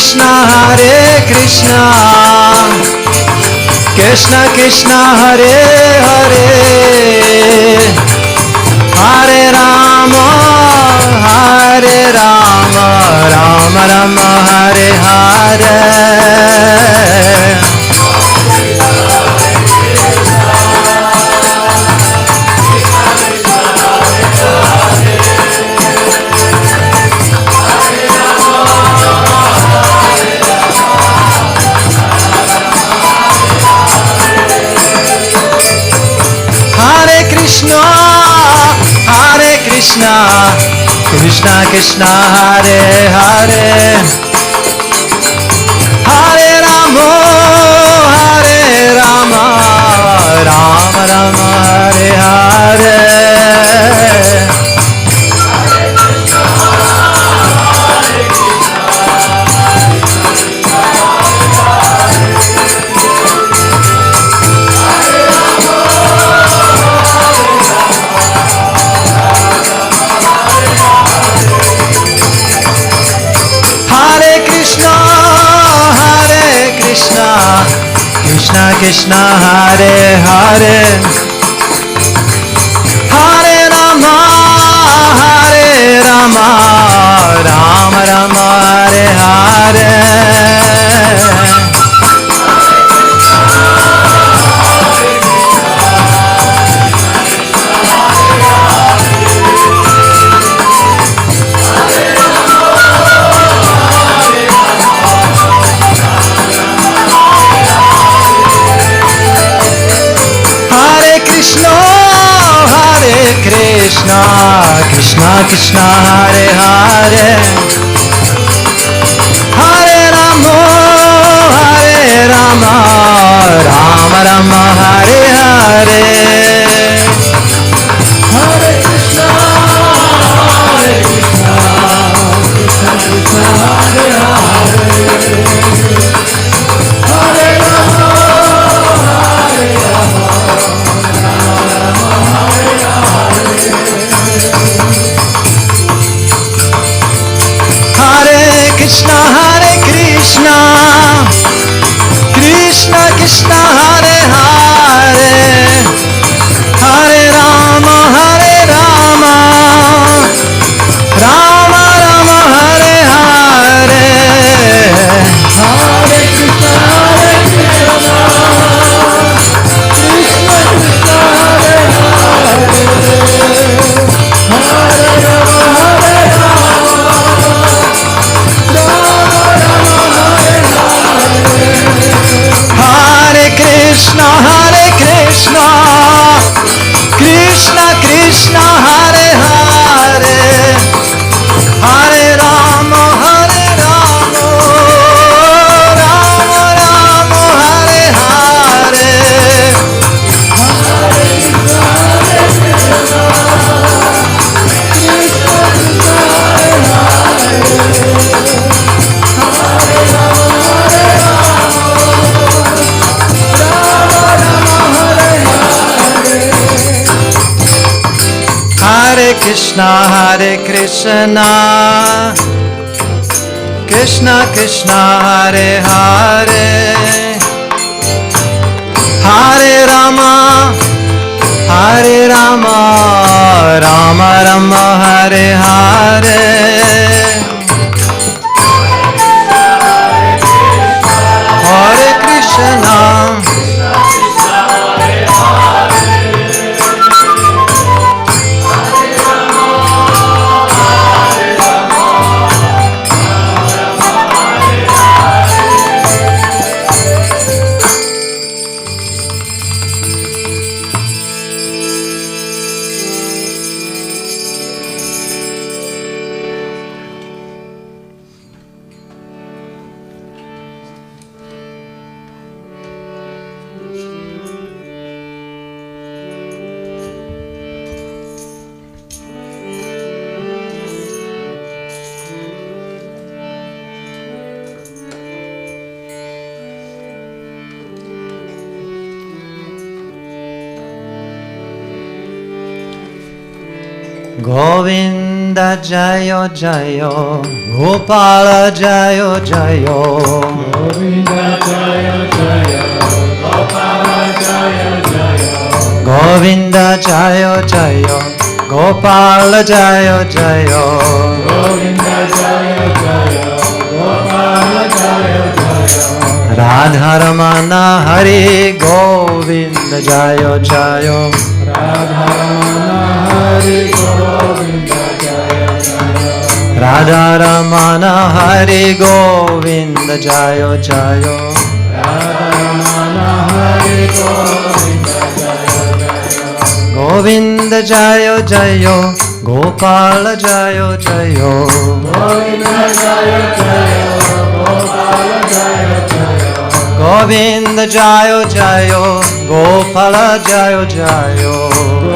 Krishna, Hare Krishna, Krishna Krishna, Hare Hare, Hare Rama, Hare Rama, Rama Rama, Hare Hare. Krishna, Krishna Krishna, Hare Hare, Hare Rama, Hare Rama, Rama Rama, Hare Hare. Krishna Krishna, Hare Hare, Hare Rama, Hare Rama, Rama Rama, Hare Hare. Krishna, Krishna Krishna, Hare Hare, Hare Rama, Hare Rama, Rama Rama, Hare Hare. Hare Krishna, Hare Krishna, Krishna Krishna, Hare Hare, Hare Rama, Hare Rama, Krishna, Hare Krishna, Krishna Krishna, Hare Hare, Hare Rama, Hare Rama, Rama Rama, Hare Hare, Hare Krishna, Hare Krishna, Krishna Krishna, Hare Hare, Hare Rama, Hare Rama, Krishna, Hare Krishna, Krishna Krishna, Hare Hare, Hare Rama, Hare Rama, Rama Rama, Hare Hare, Hare Krishna, Hare Krishna, Krishna Krishna, Hare Hare, Hare Rama, Hare Rama, Hare Krishna, Hare Krishna, Krishna Krishna, Hare Hare, Hare Rama, Hare Rama, Rama Rama, Hare Hare. Hare Krishna, Govinda Jayo Jayo, Gopala Jayo Jayo, Govinda Jayo Jayo, Gopala Jayo Jayo, Govinda Jayo Jayo, Gopala Jayo Jayo, Govinda Jayo Jayo, Gopala Jayo Jayo, Radha Ramana Hari Govinda Jayo Jayo, Radha Ramana Hari Govinda Jayo Jayo, Radha Ramana Hari Govinda Jayo Jayo, Radha Ramana Hari Govinda Jayo Jayo, Govinda Jayo Jayo, Gopala Jayo Jayo, Govinda Jayo Jayo, Gopala Jayo Jayo, Govinda Jayo Jayo, Gopala Jayo Jayo,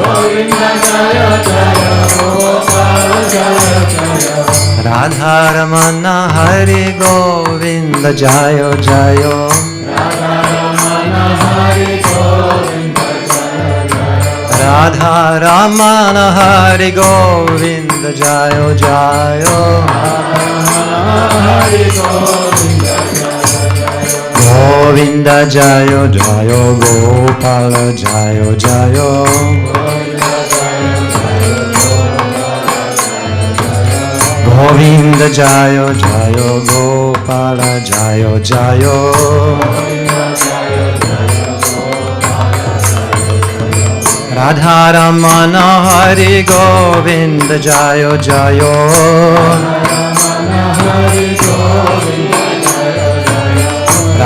Govinda Jayo Jayo, Gopala Jayo Jayo, Radha Ramana Hari Govinda Jayo Jayo, Radha Ramana Hari Govinda Jayo Jayo, Radha Ramana Hari Govinda Jayo Jayo, Hari Govinda Jayo Jayo, Govinda Jayo Jayo, Gopala Jayo Jayo, Govinda Jayo Jayo, Gopala Jayo Jayo, Radha Ramana Hari Govinda Jayo Jayo, Hari Govinda Jayo Jayo, Radha Ramana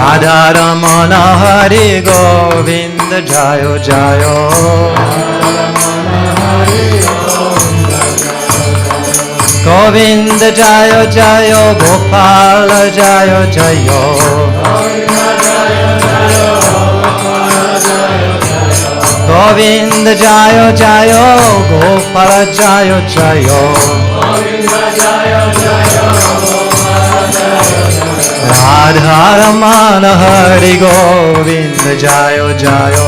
Hari Govinda Jayo Jayo, Govinda Jayo Jayo, Gopala Jayo Jayo, Govinda Jayo Jayo, Gopala Jayo Jayo, Radha Ramana Hari Govinda Jayo Jayo,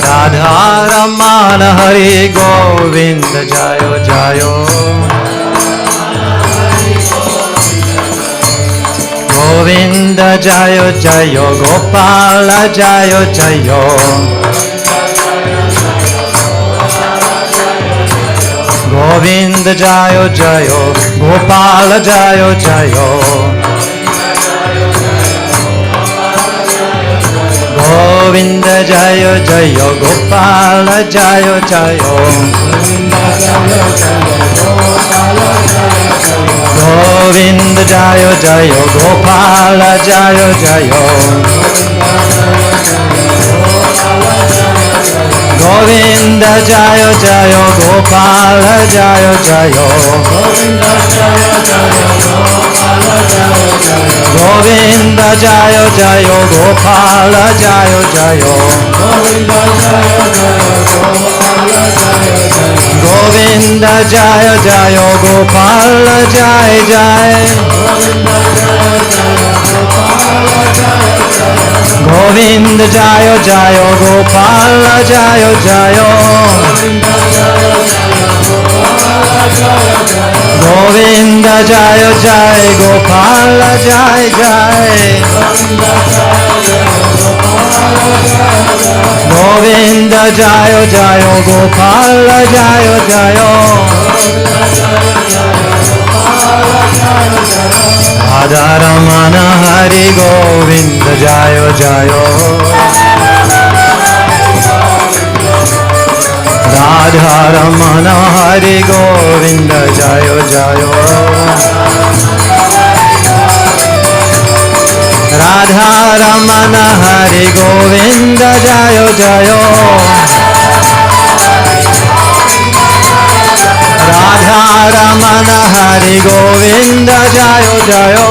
Radha Ramana Hari Govinda Jayo Jayo, Govinda Jayo Jayo, Gopala Jayo Jayo, Govinda Jayo Jayo, Gopala Jayo Jayo, Govinda Jayo Jayo, Gopala Jayo Jayo, Govinda Jayo Jayo, Gopala Jayo Jayo, Govinda Jayo Jayo, Gopala Jayo Jayo, Govinda Jayo Jayo, Gopala Jayo Jayo, Govinda Jayo Jayo, Gopala Jai Jai, Govinda Jayo Jayo, Gopala Jayo Jayo, Govinda Jayo Jai, Gopala Jai Jai, Govinda Jayo Jayo, Gopala Jayo Jayo, Radha Ramana Hari Govinda Jayo Jayo, Radha Ramana Hari Govinda Jayo Jayo, Radha Ramana Hari Govinda Jayo Jayo, Radha Ramana Hari Govinda Jayo Jayo,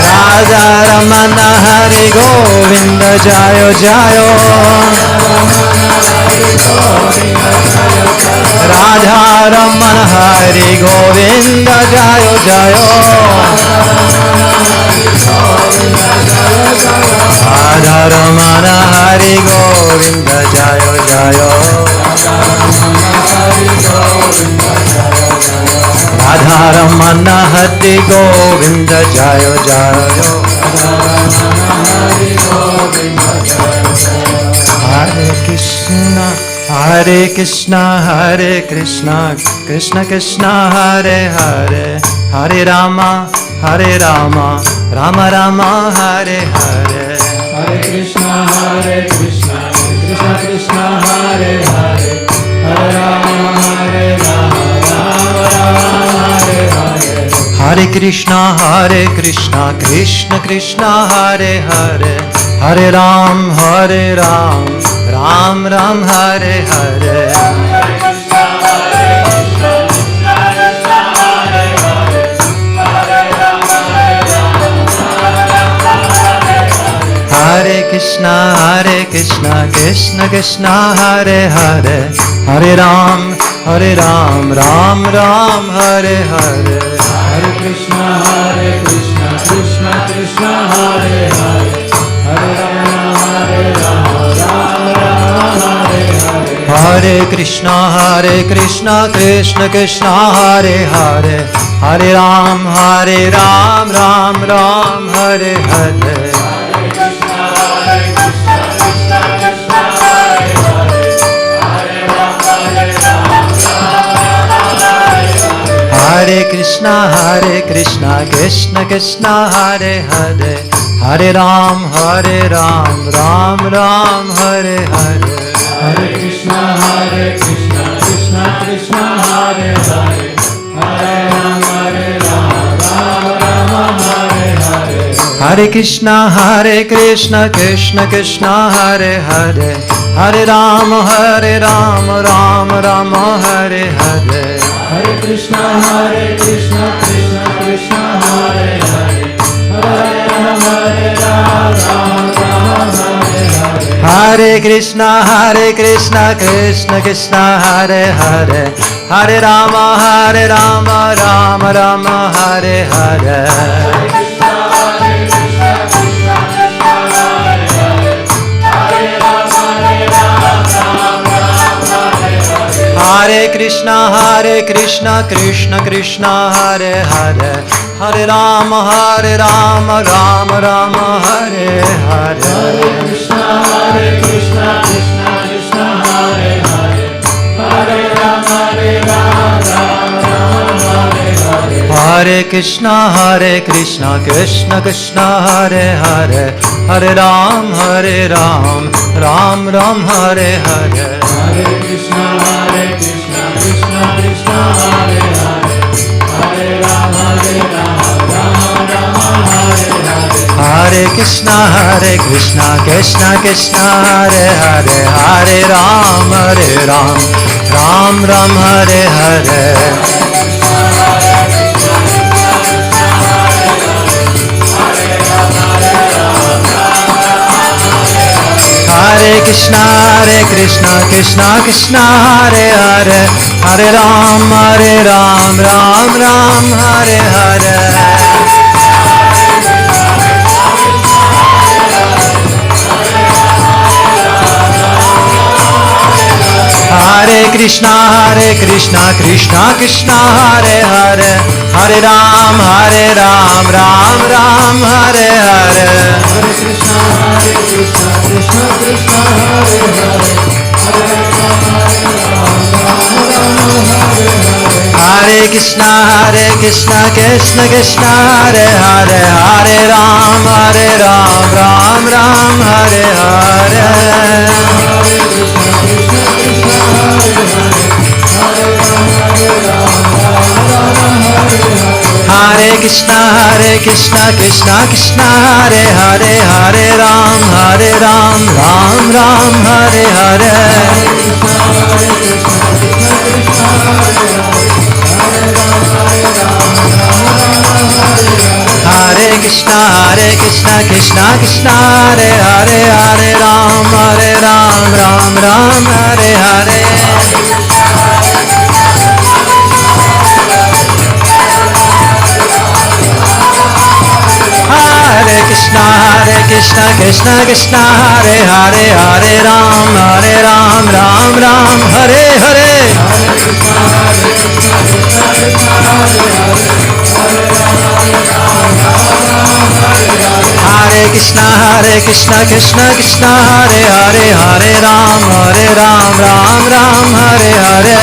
Radha Ramana Hari Govinda Jayo Jayo, Radha Ramana Hari Govinda Jayo Jayo, Radharamana Hari Govinda Jayo Jayo Radharamana Hari Govinda Jayo Jayo Hare Krishna Hare Krishna Hare Krishna Krishna Krishna Hare Hare Hare Rama Rama Rama Hare Hare Hare Krishna Krishna Krishna Hare Hare Hare Rama Rama Hare Hare Hare Krishna Krishna Krishna Hare Hare Hare Ram Ram Hare Hare Hare Krishna Krishna Krishna Hare Hare Hare Ram Ram Hare Hare Hare Krishna Krishna Krishna Hare Hare Hare Rama Hare Hare Hare Krishna Krishna Krishna Hare Hare Hare Ram Ram Hare Hare Hare Krishna Krishna Krishna Hare Hare Hare Ram Ram Hare Hare Hare Krishna Krishna Krishna Hare Hare Hare Rama Rama Hare Hare Hare Krishna Krishna Krishna Hare Hare Hare Ram Ram Hare Hare Hare Krishna Krishna Krishna Hare Hare Hare Rama Rama Hare Hare Hare Krishna Krishna Krishna Hare Hare Hare Rama Rama Hare Hare Hare Krishna Krishna Krishna Hare Hare Hare Rama Rama Hare Hare Hare Krishna Krishna Krishna Hare Hare Hare Rama Hare Hare Hare Krishna Krishna Krishna Hare Hare Hare Ram Ram Hare Hare Hare Krishna Krishna Krishna Hare Hare Hare Rama Rama Hare Hare Hare Krishna Krishna Krishna Hare Hare Hare Ram Ram Hare Hare Hare Krishna Krishna Krishna Hare Hare Hare Ram Ram Hare Hare Hare Krishna Krishna Krishna Hare Hare Hare Ram Ram Hare Hare Hare Krishna Krishna Krishna Hare Hare Hare Rama Rama Hare Hare Hare Krishna Krishna Krishna Hare Hare Hare Ram Ram Hare Hare Hare Krishna Krishna Krishna Hare Hare Hare Ram Ram Hare Hare Hare Krishna Krishna Krishna Hare Hare Hare Ram Ram Hare Hare Hare Hare Krishna Krishna Krishna Hare Hare Hare Ram Ram Ram Hare Hare Hare Krishna Krishna Krishna Hare Hare Hare Ram Ram Hare Hare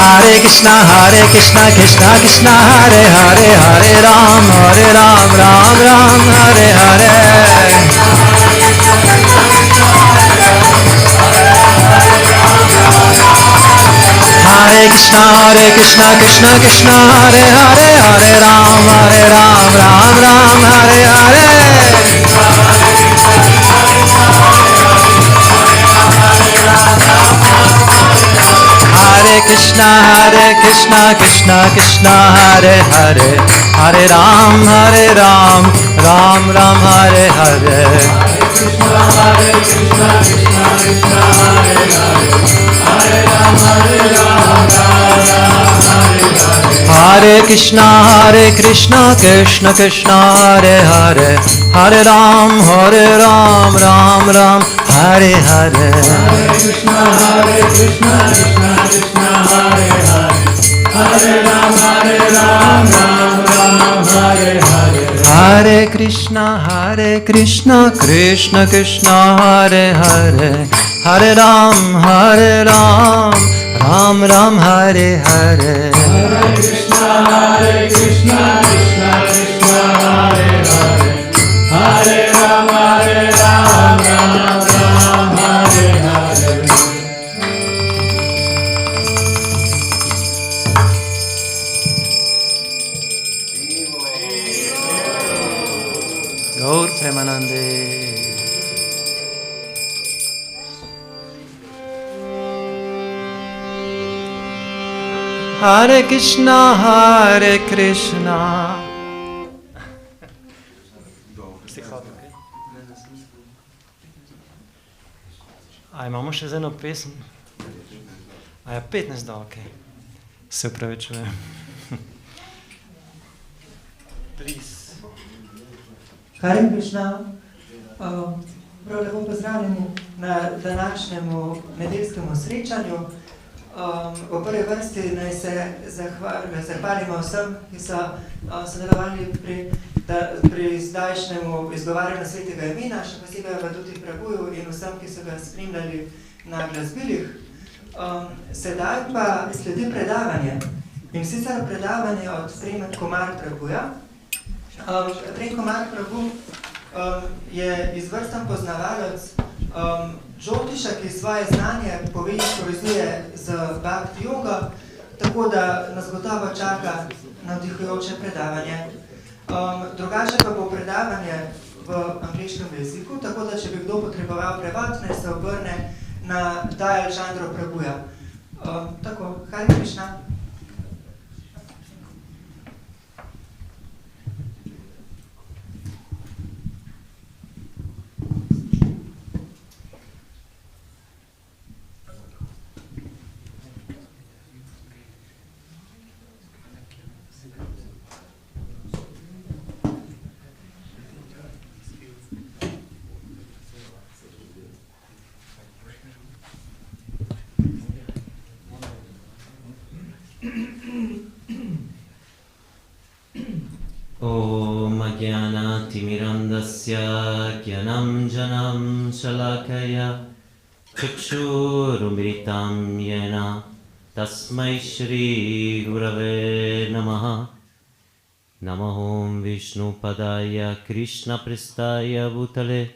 Hare Krishna Krishna Krishna Hare Hare Hare Ram Ram Hare Hare Hare Krishna Krishna Krishna Hare Hare Hare Ram Ram Hare Hare Hare Krishna Krishna Krishna Hare Hare Hare Ram Ram Hare Hare Hare Krishna Krishna Krishna Hare Hare Hare Ram Ram Hare Hare Hare Krishna Krishna Krishna Hare Hare Hare Ram Hare Hare Hare Krishna Krishna Krishna Hare Hare Hare Ram Ram Hare Hare Hare Krishna Krishna Krishna Hare Hare Hare Ram Ram Hare Hare Gaur Premanande Hare Krishna A imamo še z eno pesem? A je 15 da, ok. Se upravičujem. Please. Hare Krišna, prav lepo pozdravljeni na današnjemu nedeljskemu srečanju. V prvi vrsti naj se zahvalimo vsem, ki so sodelovali pri zdajšnjemu izgovarjanju svetega imena, še posebej v tudi Pravuju in vsem, ki so ga spremljali na glasbilih. Sedaj pa sledi predavanje. In sicer predavanje od Premkumar Pravuja. Premkumar Pravu je izvrsten poznavalec Džotiša, ki svoje znanje povezuje z Bhakti jogo, tako da nas gotovo čaka navdihujoče predavanje. Drugače pa bo predavanje v angleškem jeziku, tako da če bi kdo potreboval prevod, naj se obrne na Dajal Žandro Pravuja. Tako, Hare Krišna. Om Ajnana-timirandasya Jnanam Shalakaya Chakshurumritam Yena Tasmai Shri Gurave Namaha Namahom Vishnu Padaya Krishna Prestaya Bhutale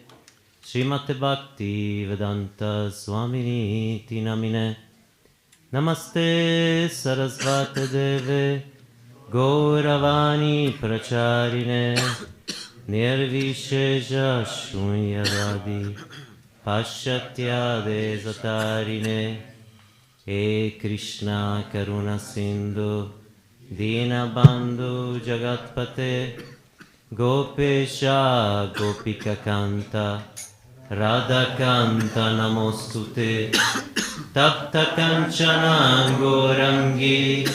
Srimate Bhakti Vedanta Swamini Tinamine Namaste Sarasvate Deve Gauravani Pracharine Nirvishesha Shunyavadi Pashatya Desatarine E Krishna Karuna Sindhu Dina Bandhu Jagatpate Gopesha Gopika Kanta Radha Kanta Namostute Tapta Kanchana Gaurangi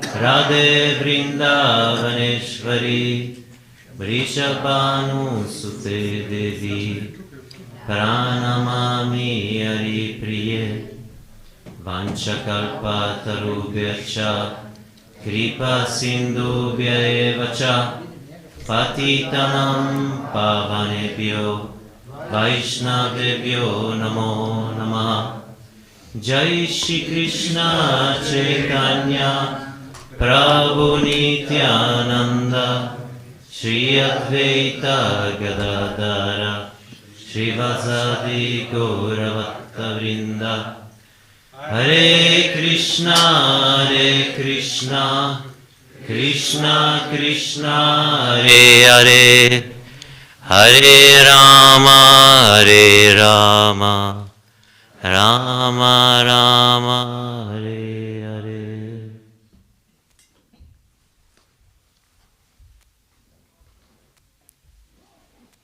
Radhe Vrindavaneshwari Vrishabhanu Sute Devi Pranamami Hari Priye Vanchakalpatarubhyacha Kripa Sindhubhya Evacha Patitanam Pavanebhyo Vaishnavebhyo Namo Namaha Jai Shri Krishna Chaitanya Prabhu Nityananda Shri Advaita Gadadara Shrivasadi Gauravata Vrinda Hare Krishna Krishna Krishna Hare Hare Hare Rama Rama Rama Hare Hare.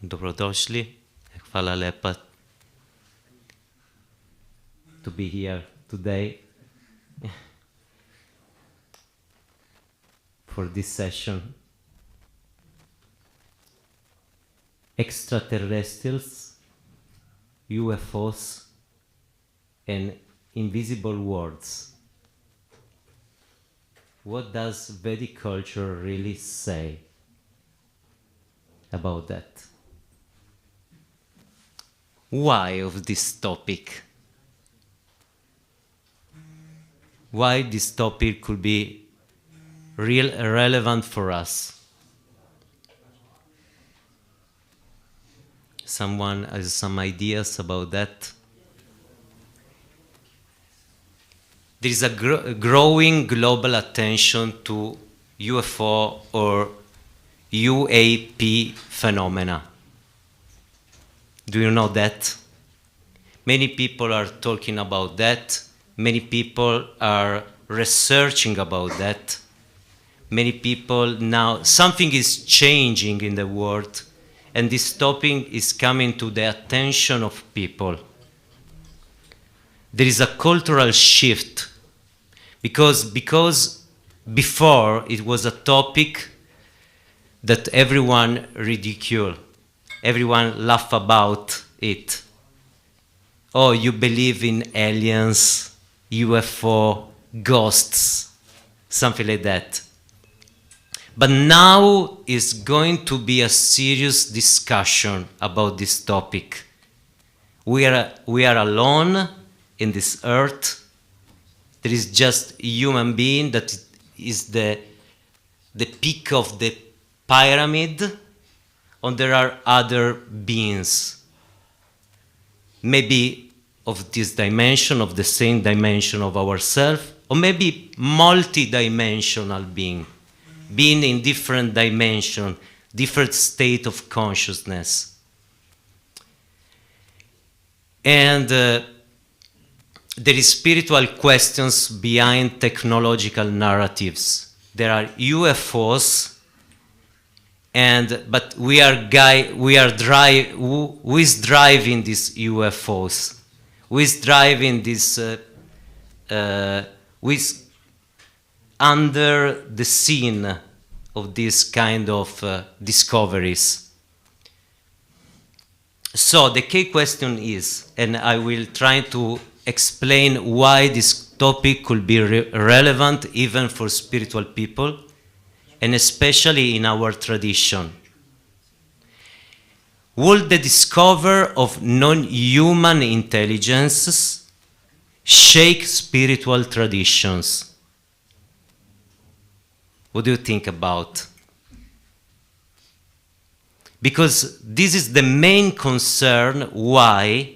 Dobrodošli. Hvala lepa to be here today for this session. Extraterrestrials, UFOs, and invisible worlds. What does Vedic culture really say about that? Why of this topic? Why this topic could be relevant for us? Someone has some ideas about that? There is a growing global attention to UFO or UAP phenomena. Do you know that? Many people are talking about that. Many people are researching about that. Many people now, something is changing in the world, and this topic is coming to the attention of people. There is a cultural shift because before it was a topic that everyone ridiculed. Everyone laugh about it. Oh, you believe in aliens, UFO, ghosts, something like that. But now is going to be a serious discussion about this topic. We are alone in this earth. There is just a human being that is the peak of the pyramid. And there are other beings, maybe of this dimension, of the same dimension of ourselves, or maybe multi-dimensional being in different dimension, different state of consciousness. And there is spiritual questions behind technological narratives. There are UFOs. But who is driving these UFOs? Who is driving this? Who is under the scene of this kind of discoveries? So the key question is, and I will try to explain why this topic could be relevant even for spiritual people, and especially in our tradition. Will the discovery of non-human intelligences shake spiritual traditions? What do you think about? Because this is the main concern why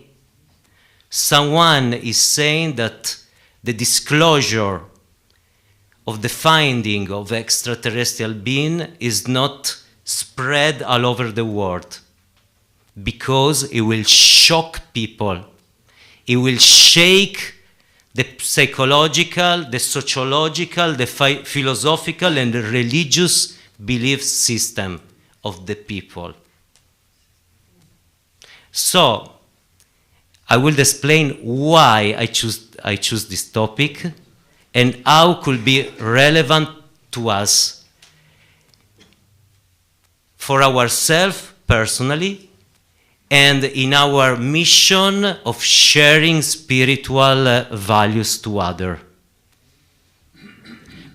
someone is saying that the disclosure of the finding of extraterrestrial being is not spread all over the world, because it will shock people. It will shake the psychological, the sociological, the philosophical, and the religious belief system of the people. So, I will explain why I choose this topic and how could be relevant to us for ourselves personally and in our mission of sharing spiritual values to others.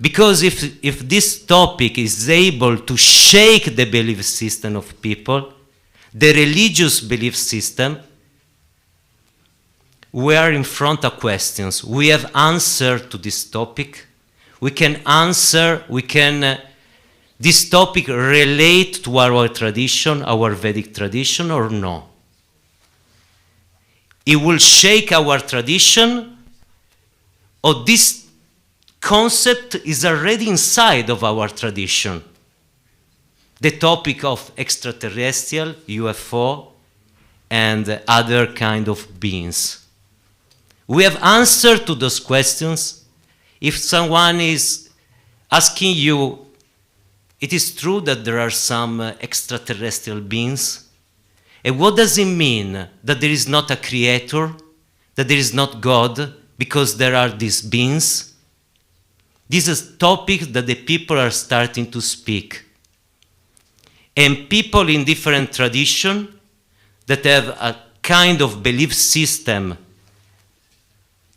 Because if this topic is able to shake the belief system of people, the religious belief system, we are in front of questions. We have answer to this topic. We can answer, this topic relate to our tradition, our Vedic tradition, or no? It will shake our tradition, or this concept is already inside of our tradition. The topic of extraterrestrial, UFO, and other kind of beings. We have answered to those questions. If someone is asking you, it is true that there are some extraterrestrial beings? And what does it mean that there is not a creator, that there is not God, because there are these beings? This is a topic that the people are starting to speak. And people in different traditions that have a kind of belief system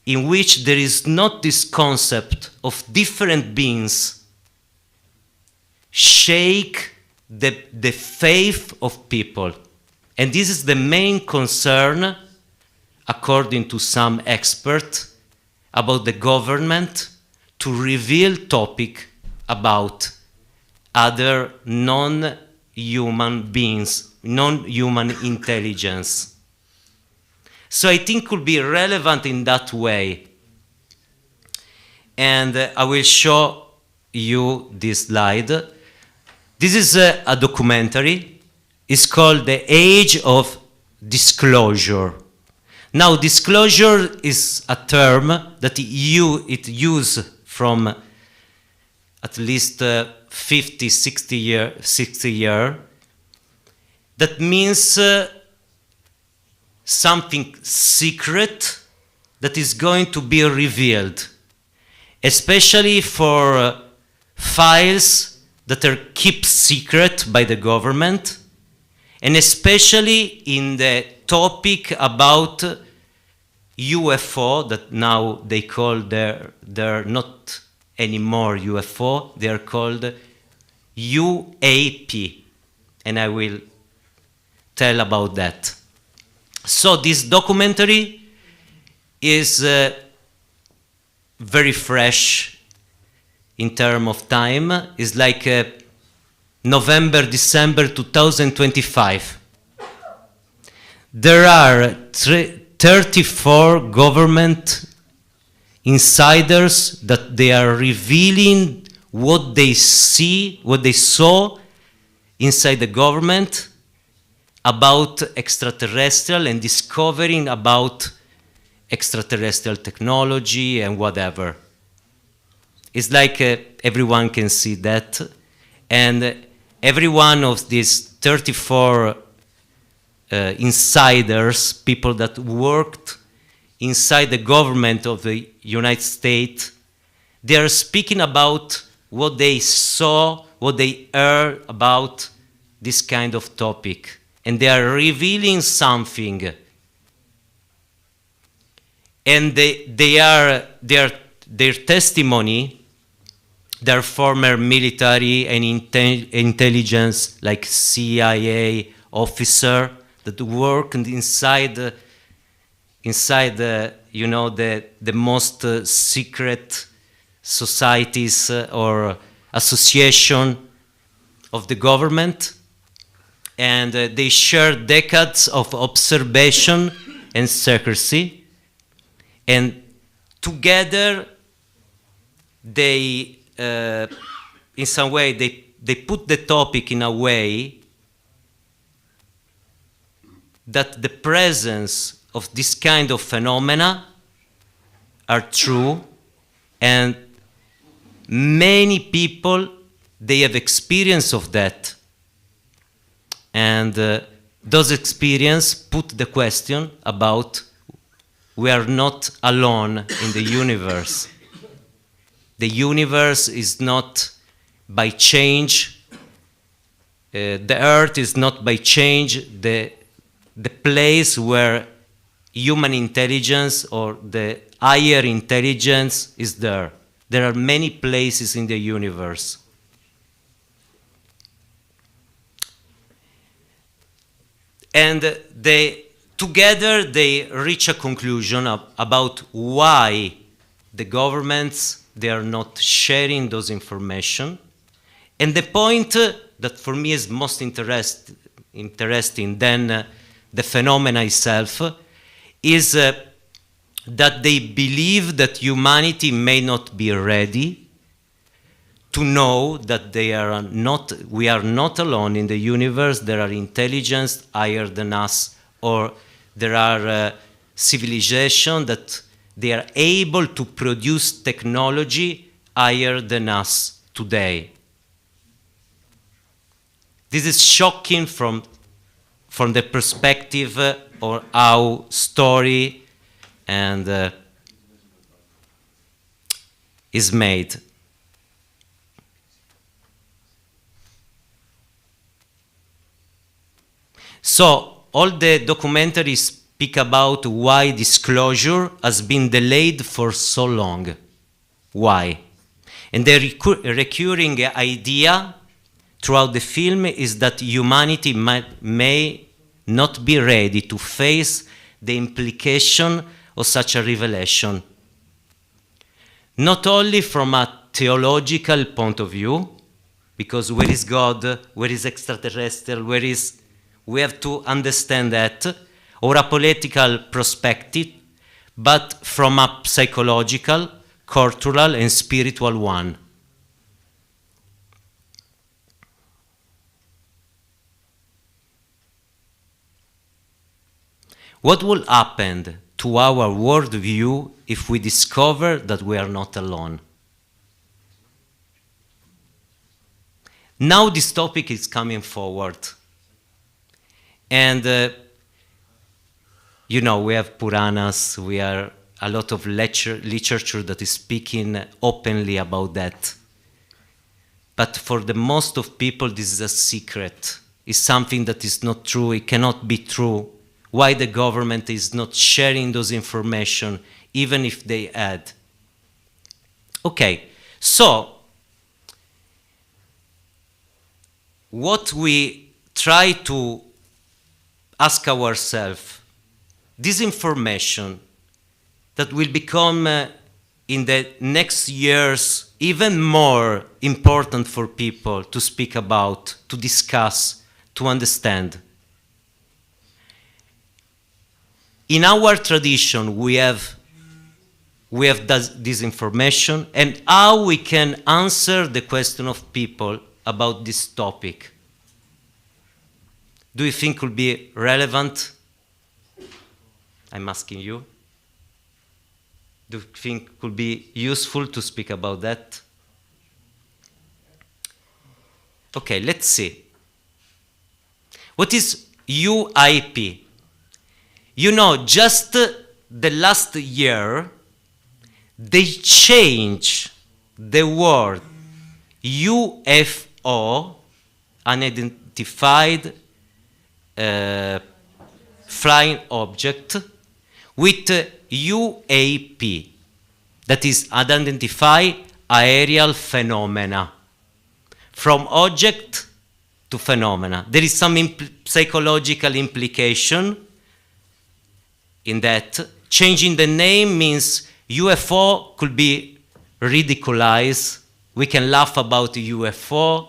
in which there is not this concept of different beings shake the faith of people. And this is the main concern, according to some experts, about the government to reveal topic about other non-human beings, non-human intelligence. So I think could be relevant in that way. And I will show you this slide. This is a documentary. It's called The Age of Disclosure. Now, disclosure is a term that it used from at least 50, 60 years. That means something secret that is going to be revealed, especially for files that are kept secret by the government, and especially in the topic about UFO, that now they call they're not anymore UFO, they are called UAP, and I will tell about that. So this documentary is very fresh in terms of time. It's like November, December 2025. There are 34 government insiders that they are revealing what they see, what they saw inside the government about extraterrestrial and discovering about extraterrestrial technology and whatever. It's like everyone can see that, and every one of these 34 insiders, people that worked inside the government of the United States, they are speaking about what they saw, what they heard about this kind of topic, and they are revealing something. And their testimony, their former military and intelligence, like CIA officer that worked inside the most secret societies or association of the government, and they share decades of observation and secrecy, and together they in some way they put the topic in a way that the presence of this kind of phenomena are true, and many people, they have experience of that, and those experience put the question about we are not alone in the universe. The universe is not by change. The earth is not by change the place where human intelligence or the higher intelligence is there. There are many places in the universe. And together they reach a conclusion about why the governments, they are not sharing those information. And the point that for me is most interesting than the phenomena itself is that they believe that humanity may not be ready to know that we are not alone in the universe. There are intelligence higher than us, or there are civilizations that they are able to produce technology higher than us today. This is shocking from the perspective of how story and is made. So all the documentaries speak about why disclosure has been delayed for so long. Why? And the recurring idea throughout the film is that humanity may not be ready to face the implication of such a revelation. Not only from a theological point of view, because where is God, where is extraterrestrial, we have to understand that, or a political perspective, but from a psychological, cultural, and spiritual one. What will happen to our worldview if we discover that we are not alone? Now this topic is coming forward. And, we have Puranas, we are a lot of literature that is speaking openly about that. But for the most of people, this is a secret. It's something that is not true, it cannot be true. Why the government is not sharing those information, even if they had. Okay, so what we try to ask ourselves, this information that will become in the next years even more important for people to speak about, to discuss, to understand. In our tradition, we have this information, and how we can answer the question of people about this topic. Do you think could be relevant? I'm asking you. Do you think could be useful to speak about that? Okay, let's see. What is UIP? Just the last year, they changed the word UFO, unidentified flying object, with UAP, that is unidentified aerial phenomena. From object to phenomena. There is some psychological implication in that. Changing the name means UFO could be ridiculized. We can laugh about UFO,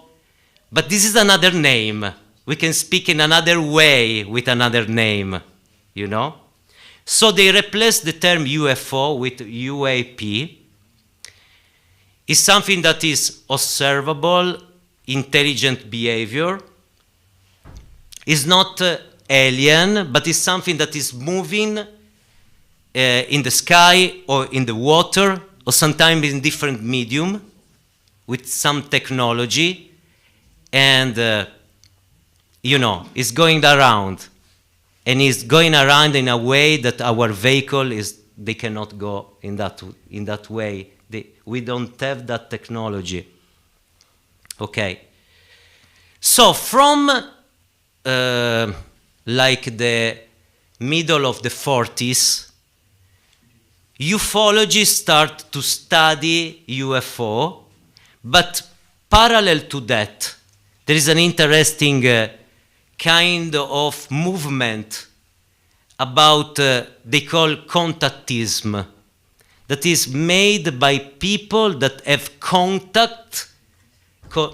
but this is another name. We can speak in another way with another name, So they replaced the term UFO with UAP. It's something that is observable, intelligent behavior. It's not alien, but it's something that is moving in the sky or in the water, or sometimes in different medium with some technology, and it's going around. and is going around in a way that our vehicle they cannot go in that way. We don't have that technology. Okay. So from like the middle of the 40s, ufologists start to study UFO, but parallel to that, there is an interesting kind of movement about they call contactism, that is made by people that have contact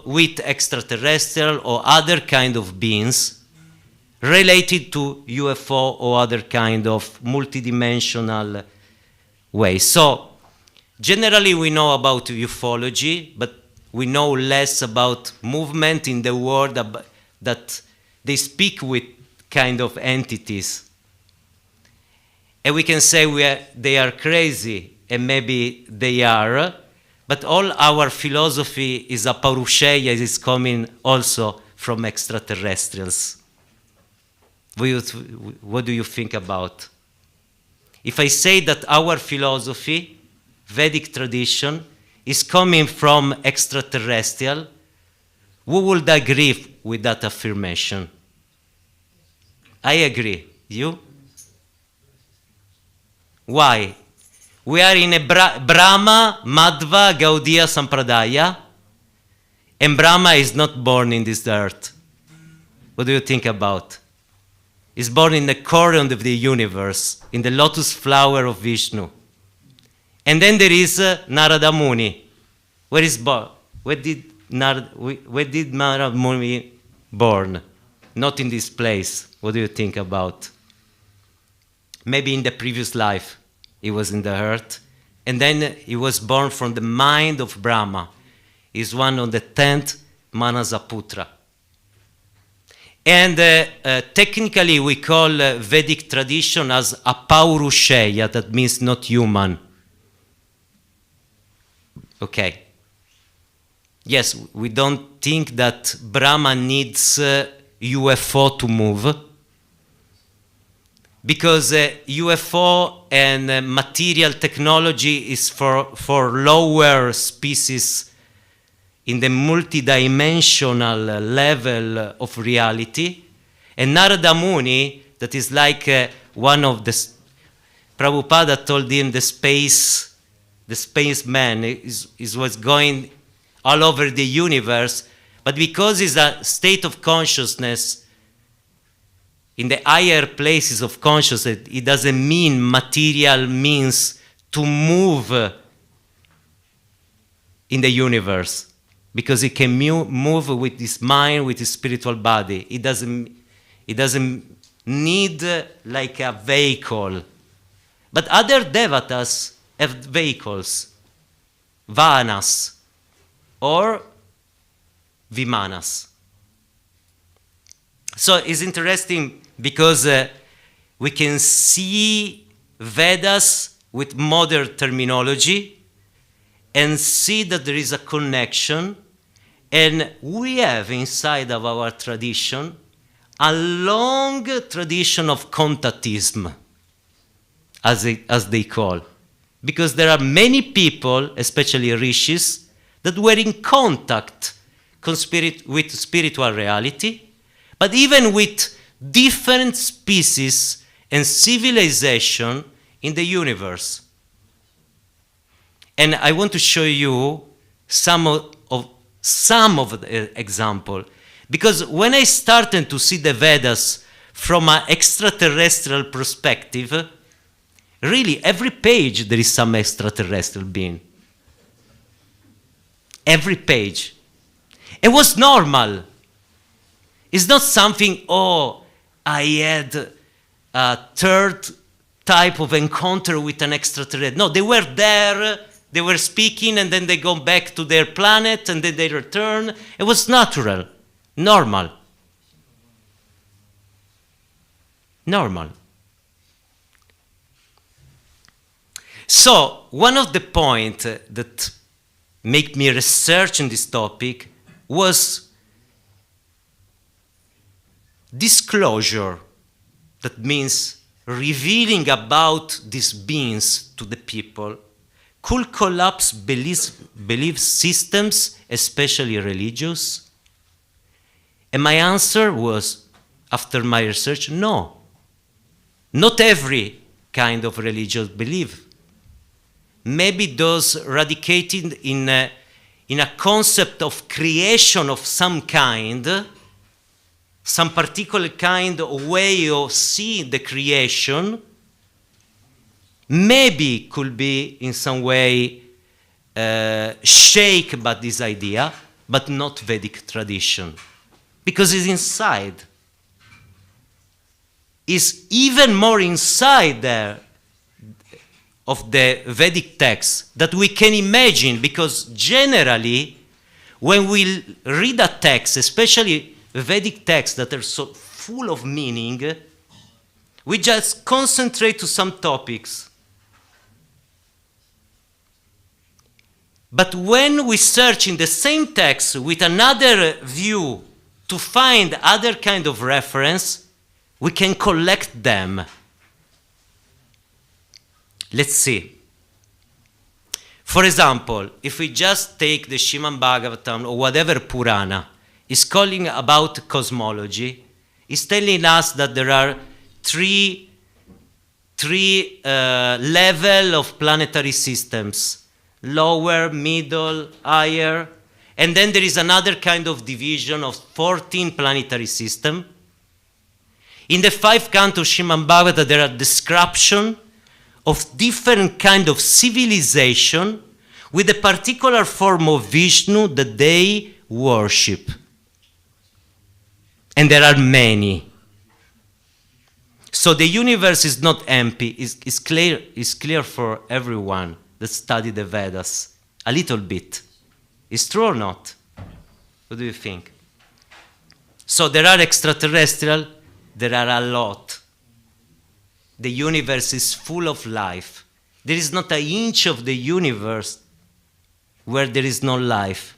with extraterrestrial or other kind of beings related to UFO or other kind of multidimensional way. So generally we know about ufology, but we know less about movement in the world that they speak with kind of entities. And we can say they are crazy, and maybe they are, but all our philosophy is a paurusheya, is coming also from extraterrestrials. What do you think about? If I say that our philosophy, Vedic tradition, is coming from extraterrestrial, who would agree with that affirmation? I agree. You? Why? We are in a Brahma, Madhva, Gaudiya Sampradaya, and Brahma is not born in this earth. What do you think about? He's born in the core of the universe, in the lotus flower of Vishnu. And then there is Narada Muni. Where is born? Where did Narada Muni born? Not in this place. What do you think about? Maybe in the previous life he was in the earth, and then he was born from the mind of Brahma. He's one of the 10th Manasaputra. And technically we call Vedic tradition as a paurusheya, that means not human. Okay. Yes, we don't think that Brahma needs UFO to move, because UFO and material technology is for lower species in the multidimensional level of reality. And Narada Muni, that is like one of the, Prabhupada told him the spaceman was going all over the universe, but because it's a state of consciousness, in the higher places of consciousness, it doesn't mean material means to move in the universe, because it can move with his mind, with his spiritual body. It doesn't need like a vehicle. But other devatas have vehicles, vahanas or vimanas. So it's interesting because we can see Vedas with modern terminology and see that there is a connection, and we have inside of our tradition a long tradition of contactism, as they call, because there are many people, especially rishis, that were in contact with spiritual reality, but even with different species and civilization in the universe. And I want to show you some of the example, because when I started to see the Vedas from an extraterrestrial perspective, really every page there is some extraterrestrial being. Every page. It was normal. It's not something, oh, I had a third type of encounter with an extraterrestrial. No, they were there, they were speaking, and then they go back to their planet, and then they return. It was natural, normal. Normal. So, one of the points that made me research on this topic was disclosure. that means revealing about these beings to the people, could collapse belief systems, especially religious? And my answer was, after my research, no. Not every kind of religious belief. Maybe those radicated in a concept of creation of some kind, some particular kind of way of seeing the creation, maybe could be in some way shaped by this idea, but not Vedic tradition. Because it's inside. It's even more inside there of the Vedic text that we can imagine, because generally, when we read a text, especially Vedic texts that are so full of meaning, we just concentrate to some topics. But when we search in the same text with another view to find other kind of reference, we can collect them. Let's see. For example, if we just take the Srimad Bhagavatam or whatever Purana, is calling about cosmology, is telling us that there are three level of planetary systems: lower, middle, higher, and then there is another kind of division of 14 planetary systems. In the 5 cantos of Srimad Bhagavatam, there are descriptions of different kind of civilization with a particular form of Vishnu that they worship. And there are many. So the universe is not empty. It's clear for everyone that study the Vedas. A little bit. Is true or not? What do you think? So there are extraterrestrial. There are a lot. The universe is full of life. There is not an inch of the universe where there is no life.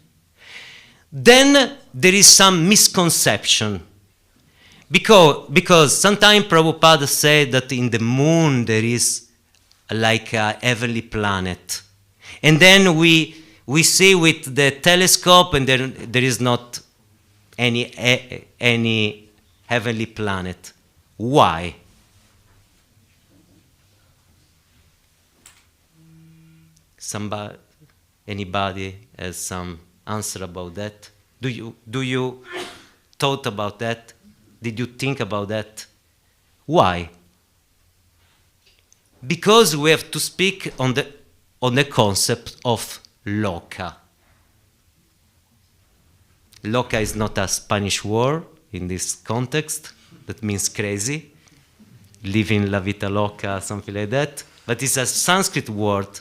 Then there is some misconception. Because sometimes Prabhupada said that in the moon there is like a heavenly planet. And then we see with the telescope and there is not any heavenly planet. Why? Anybody has some answer about that? Do you thought about that? Did you think about that? Why? Because we have to speak on the concept of loka. Loka is not a Spanish word in this context. That means crazy. Living la vita loca, something like that. But it's a Sanskrit word.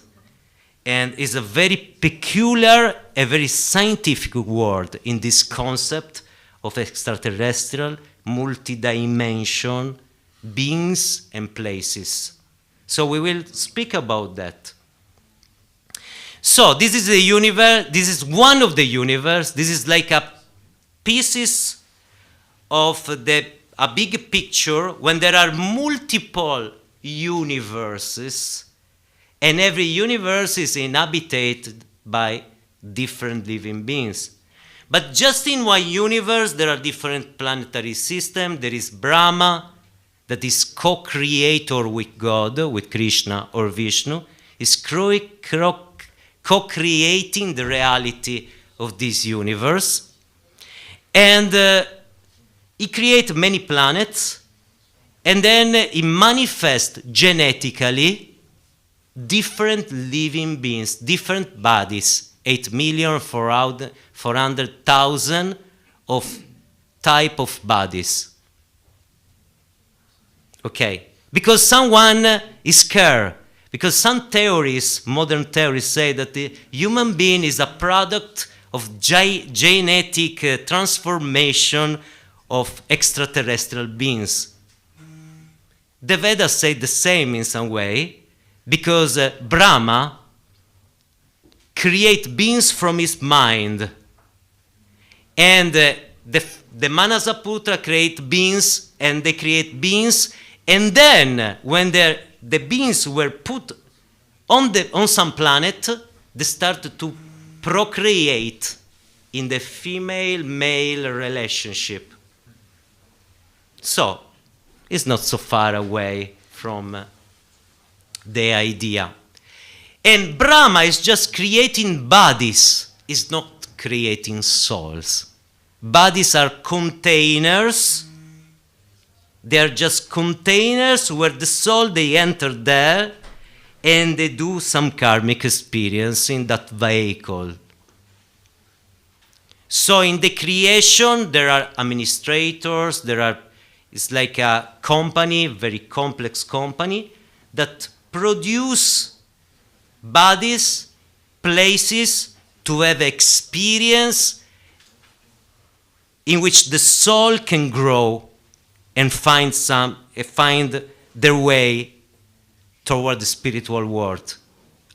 And is a very peculiar, a very scientific word in this concept of extraterrestrial, multi-dimension beings and places. So we will speak about that. So this is the universe. This is one of the universe. This is like a pieces of a big picture when there are multiple universes. And every universe is inhabited by different living beings. But just in one universe, there are different planetary systems. There is Brahma, that is co-creator with God, with Krishna or Vishnu, is co-creating the reality of this universe. And he creates many planets, and then he manifests genetically different living beings, different bodies, 8,400,000 of type of bodies. Okay, because someone is scared, because some theories, modern theories, say that the human being is a product of genetic transformation of extraterrestrial beings. The Vedas say the same in some way, because Brahma creates beings from his mind, and the Manasaputra create beings, and they create beings, And then, when the beings were put on some planet, they started to procreate in the female-male relationship. So, it's not so far away from the idea. And Brahma is just creating bodies, is not creating souls. Bodies are containers. They are just containers where the soul, they enter there and they do some karmic experience in that vehicle. So in the creation, there are administrators, it's like a company, very complex company, that produce bodies, places to have experience in which the soul can grow and find their way toward the spiritual world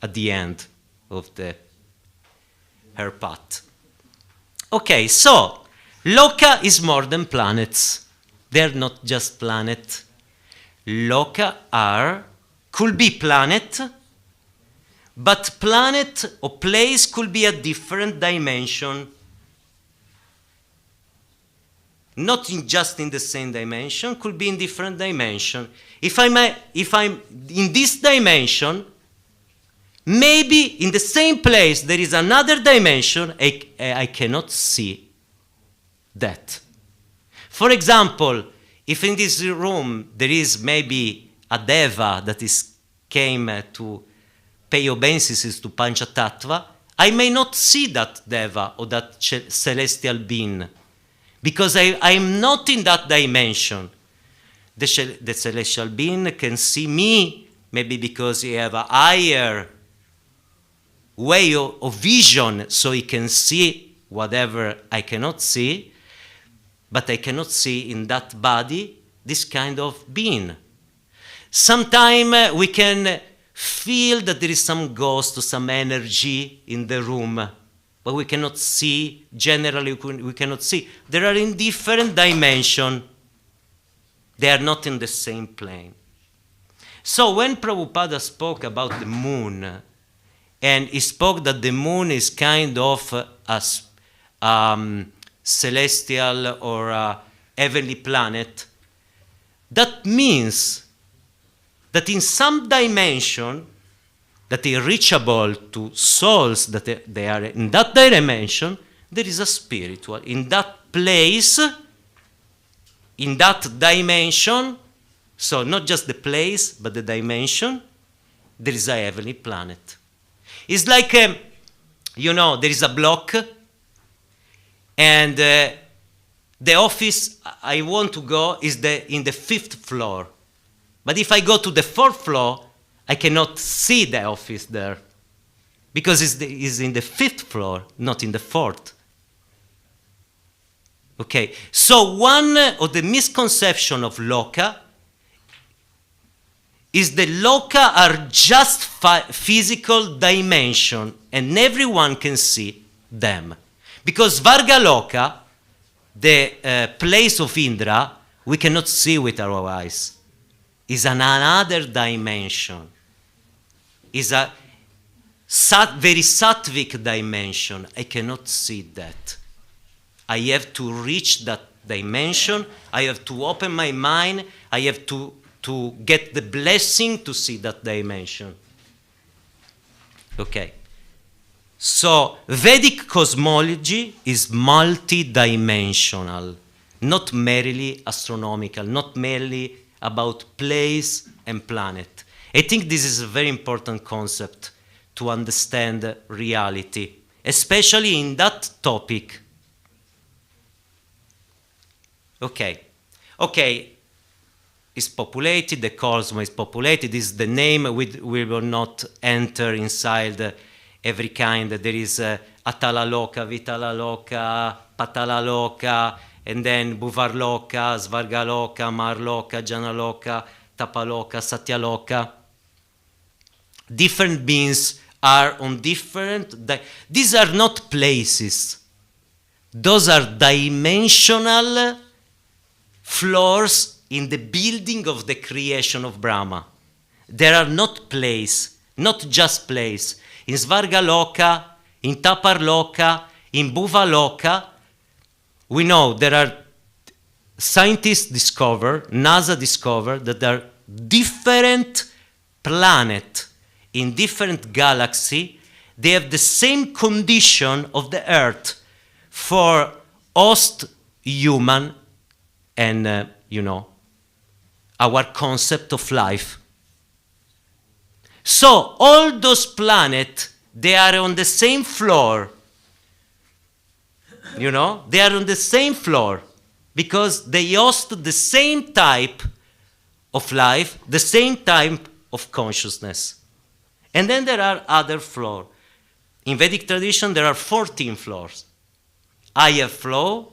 at the end of her path. Okay, so Loka is more than planets. They're not just planet. Loka could be planet, but planet or place could be a different dimension. Not just in the same dimension, could be in different dimension. If I'm in this dimension, maybe in the same place there is another dimension, I cannot see that. For example, if in this room there is maybe a deva that came to pay obeisances to Panchatattva, I may not see that deva or that celestial being, because I'm not in that dimension. The celestial being can see me, maybe because he have a higher way of vision, so he can see whatever I cannot see, but I cannot see in that body this kind of being. Sometimes we can feel that there is some ghost or some energy in the room, but we cannot see, generally we cannot see. They are in different dimensions. They are not in the same plane. So when Prabhupada spoke about the moon, and he spoke that the moon is kind of a celestial or a heavenly planet, that means that in some dimension that is reachable to souls that they are in that dimension, there is a spiritual. In that place, in that dimension, so not just the place, but the dimension, there is a heavenly planet. It's like, there is a block, and the office I want to go is in the 5th floor. But if I go to the 4th floor, I cannot see the office there, because it's in the 5th floor, not in the 4th. Okay, so one of the misconceptions of Loka is the Loka are just physical dimension, and everyone can see them. Because Vargaloka, the place of Indra, we cannot see with our eyes. It's another dimension. It's a very sattvic dimension. I cannot see that. I have to reach that dimension. I have to open my mind. I have to get the blessing to see that dimension. Okay. So Vedic cosmology is multi-dimensional, not merely astronomical, not merely about place and planet. I think this is a very important concept to understand reality, especially in that topic. Okay, it's populated, the cosmos is populated, this is the name, we will not enter inside every kind. There is Atalaloka, Vitalaloka, Patalaloka, and then Bhuvarloka, Svargaloka, Marloka, Janaloka, Tapaloka, Satyaloka. Different beings are on different... These are not places. Those are dimensional floors in the building of the creation of Brahma. There are not place, not just place. In Svargaloka, in Taparloka, in Bhuvaloka, we know there are scientists discover, NASA discovered that there are different planets in different galaxy. They have the same condition of the Earth for host human and, our concept of life. So all those planets, they are on the same floor. They are on the same floor because they host the same type of life, the same type of consciousness. And then there are other floors. In Vedic tradition, there are 14 floors. Higher floor,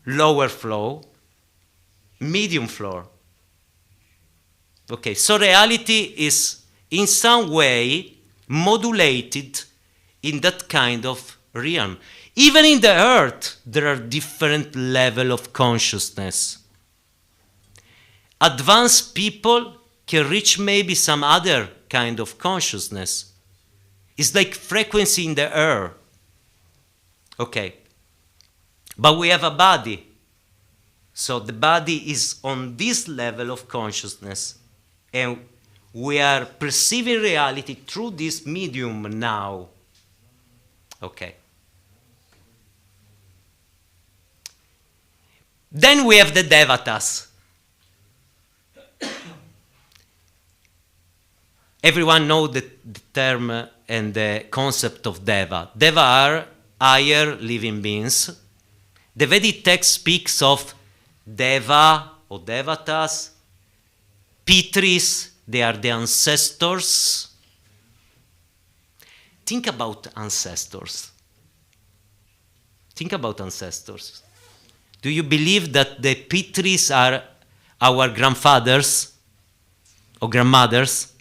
lower floor, medium floor. Okay, so reality is in some way modulated in that kind of realm. Even in the earth, there are different levels of consciousness. Advanced people can reach maybe some other kind of consciousness. It's like frequency in the air. Okay. But we have a body. So the body is on this level of consciousness. And we are perceiving reality through this medium now. Okay. Then we have the devatas. Everyone knows the term and the concept of deva. Deva are higher living beings. The Vedic text speaks of deva or devatas, pitris, they are the ancestors. Think about ancestors. Think about ancestors. Do you believe that the pitris are our grandfathers or grandmothers?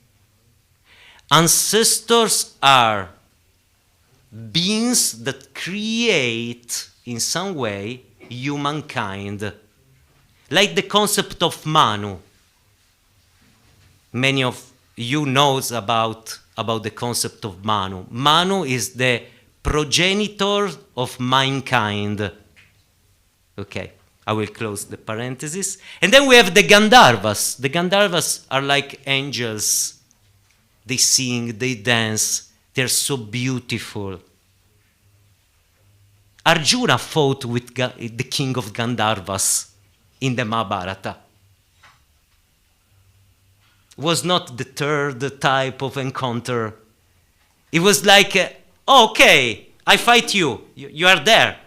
Ancestors are beings that create, in some way, humankind. Like the concept of Manu. Many of you knows about the concept of Manu. Manu is the progenitor of mankind. Okay, I will close the parenthesis. And then we have the Gandharvas. The Gandharvas are like angels. They sing, they dance, they're so beautiful. Arjuna fought with the king of Gandharvas in the Mahabharata. Was not the third type of encounter. It was like, okay, I fight you. You are there.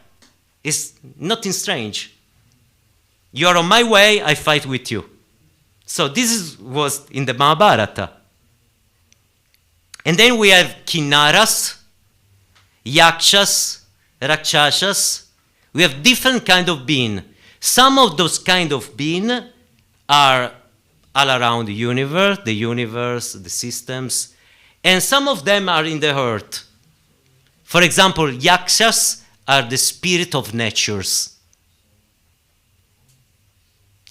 It's nothing strange. You are on my way, I fight with you. So this was in the Mahabharata. And then we have Kinnaras, Yakshas, Rakshasas. We have different kind of being. Some of those kind of being are all around the universe, the systems, and some of them are in the earth. For example, Yakshas are the spirit of natures.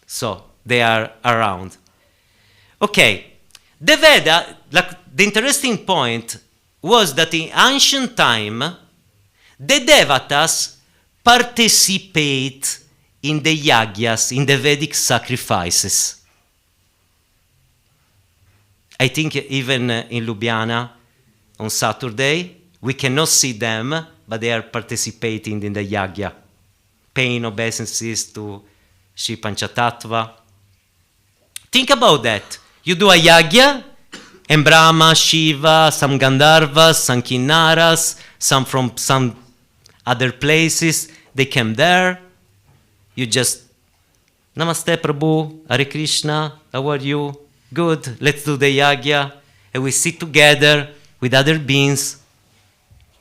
So they are around. Okay. The Veda, the interesting point was that in ancient time, the devatas participate in the yagyas, in the Vedic sacrifices. I think even in Ljubljana on Saturday, we cannot see them, but they are participating in the yagya, paying obeisances to Shri Panchatattva. Think about that. You do a yagya, and Brahma, Shiva, some Gandharvas, some Kinnaras, some from some other places, they came there. You just, Namaste Prabhu, Hare Krishna, how are you? Good, let's do the yagya. And we sit together with other beings,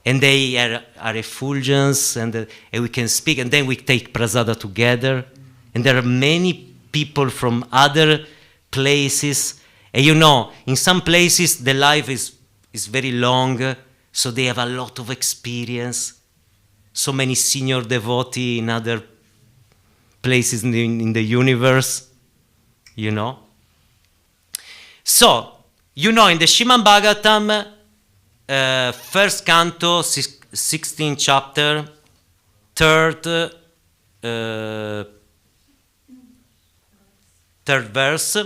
and they are effulgence, and we can speak, and then we take prasada together. And there are many people from other places. And in some places the life is very long, so they have a lot of experience. So many senior devotees in other places in the universe. you know. So, you know, in the Srimad Bhagavatam, first canto, 16th chapter, third verse,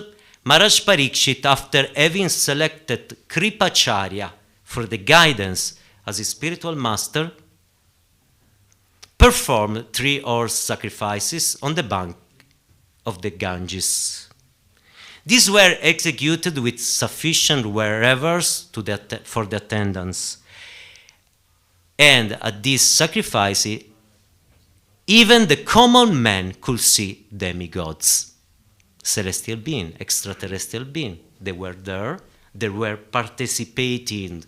Maharaj Parikshit, after having selected Kripacharya for the guidance as his spiritual master, performed 3 horse sacrifices on the bank of the Ganges. These were executed with sufficient wherewithals for the attendance. And at these sacrifices, even the common man could see demigods, celestial beings, extraterrestrial beings. They were there, they were participating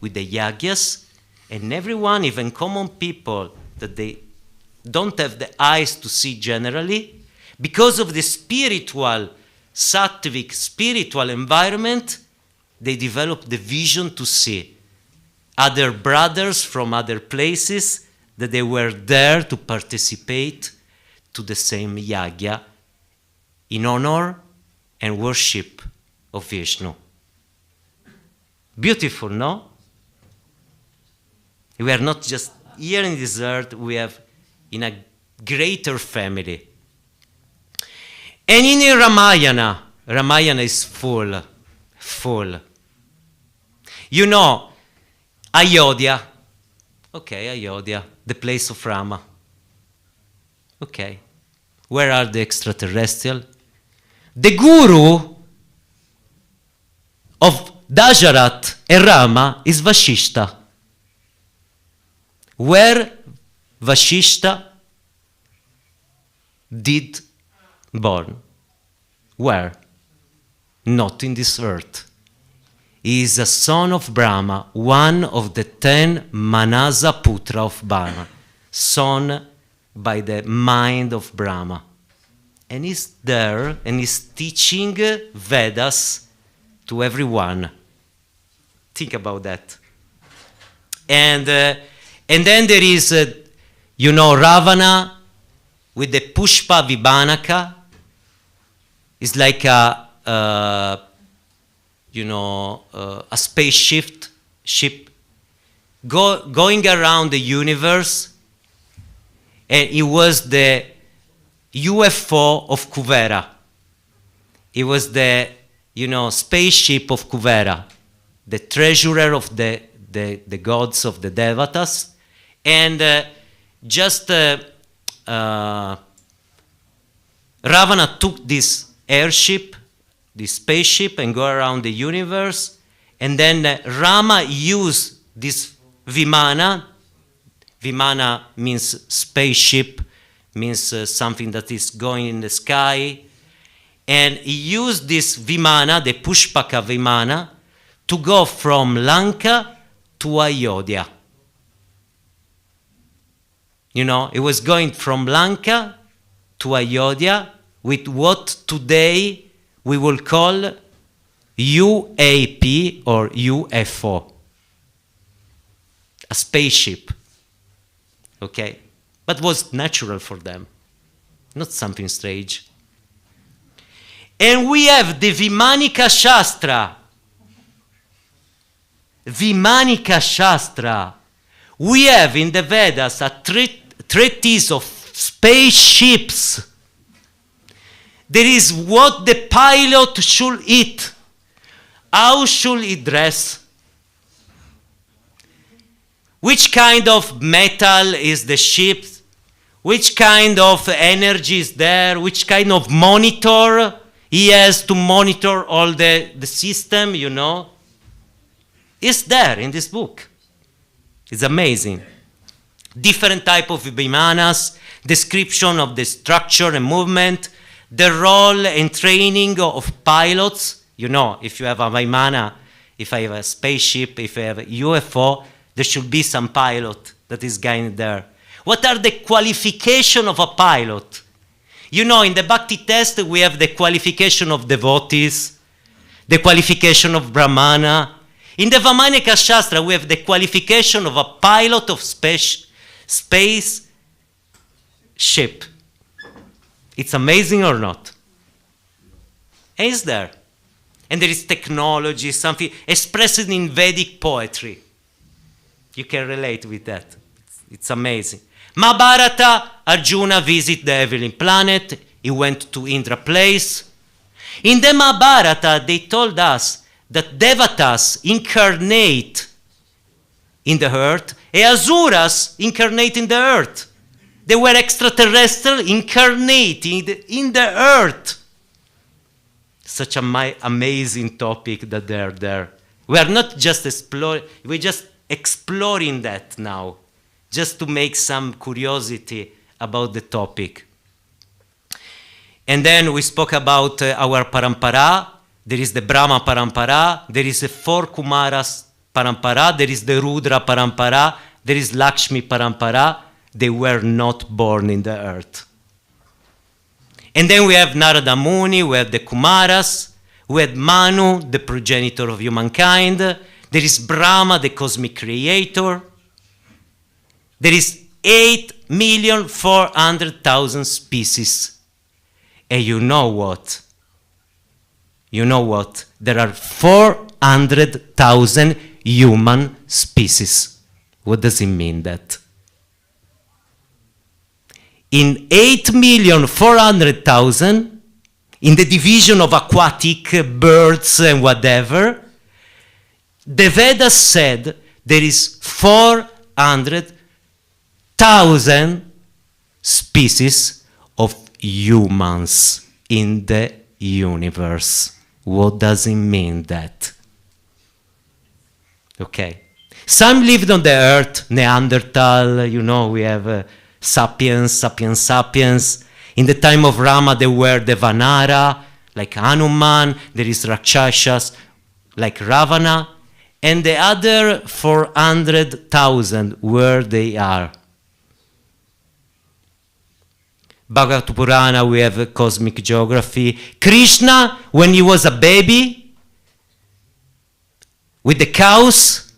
with the yagyas, and everyone, even common people, that they don't have the eyes to see generally, because of the spiritual, sattvic, spiritual environment, they develop the vision to see other brothers from other places, that they were there to participate to the same yagya in honor and worship of Vishnu. Beautiful, no? We are not just here in this earth, we have in a greater family. And in Ramayana is full. You know, Ayodhya. Okay, Ayodhya, the place of Rama. Okay. Where are the extraterrestrial? The guru of Dajarat and Rama is Vashishta. Where Vashishta did born. Where? Not in this earth. He is a son of Brahma, one of the 10 Manasa Putra of Brahma, son by the mind of Brahma. And he's there and he's teaching Vedas to everyone. Think about that. And then there is, Ravana with the Pushpa Vibhanaka. It's like a spaceship going around the universe, and it was the UFO of Kuvera. It was the spaceship of Kuvera, the treasurer of the gods of the Devatas, and Ravana took this airship, this spaceship, and go around the universe, and then Rama used this Vimana. Vimana means spaceship, means something that is going in the sky, and he used this Vimana, the Pushpaka Vimana, to go from Lanka to Ayodhya. It was going from Lanka to Ayodhya with what today we will call UAP or UFO, a spaceship, okay? But was natural for them, not something strange. And we have the Vimanika Shastra. Vimanika Shastra. We have in the Vedas a treatise of spaceships. There is what the pilot should eat, how should he dress, which kind of metal is the ship, which kind of energy is there, which kind of monitor he has to monitor all the system, It's there in this book. It's amazing. Different type of Vimanas, description of the structure and movement, the role and training of pilots. If you have a Vimana, if I have a spaceship, if I have a UFO, there should be some pilot that is going there. What are the qualifications of a pilot? In the Bhakti test, we have the qualification of devotees, the qualification of Brahmana. In the Vamanika Shastra, we have the qualification of a pilot of space ship. It's amazing or not? And it's there. And there is technology, something expressed in Vedic poetry. You can relate with that. It's amazing. Mahabharata, Arjuna visit the heavenly planet. He went to Indra place. In the Mahabharata, they told us that Devatas incarnate in the earth, and Asuras incarnate in the earth. They were extraterrestrial incarnating in the earth. Such an amazing topic that they're there. We are not just exploring, we're just exploring that now, just to make some curiosity about the topic. And then we spoke about our parampara. There is the Brahma parampara, there is the 4 Kumaras parampara, there is the Rudra parampara, there is Lakshmi parampara. They were not born in the earth. And then we have Narada Muni, we have the Kumaras, we have Manu, the progenitor of humankind. There is Brahma, the cosmic creator. There is 8,400,000 species. And you know what? You know what? There are 400,000 human species. What does it mean that? In 8,400,000, in the division of aquatic birds and whatever, the Vedas said there is 400,000 species of humans in the universe. What does it mean that? Okay. Some lived on the earth, Neanderthal, you know, we have sapiens. In the time of Rama, there were the Vanara, like Hanuman. There is Rakshasas, like Ravana. And the other 400,000, where they are. Bhagavad Purana, we have cosmic geography. Krishna, when he was a baby, with the cows,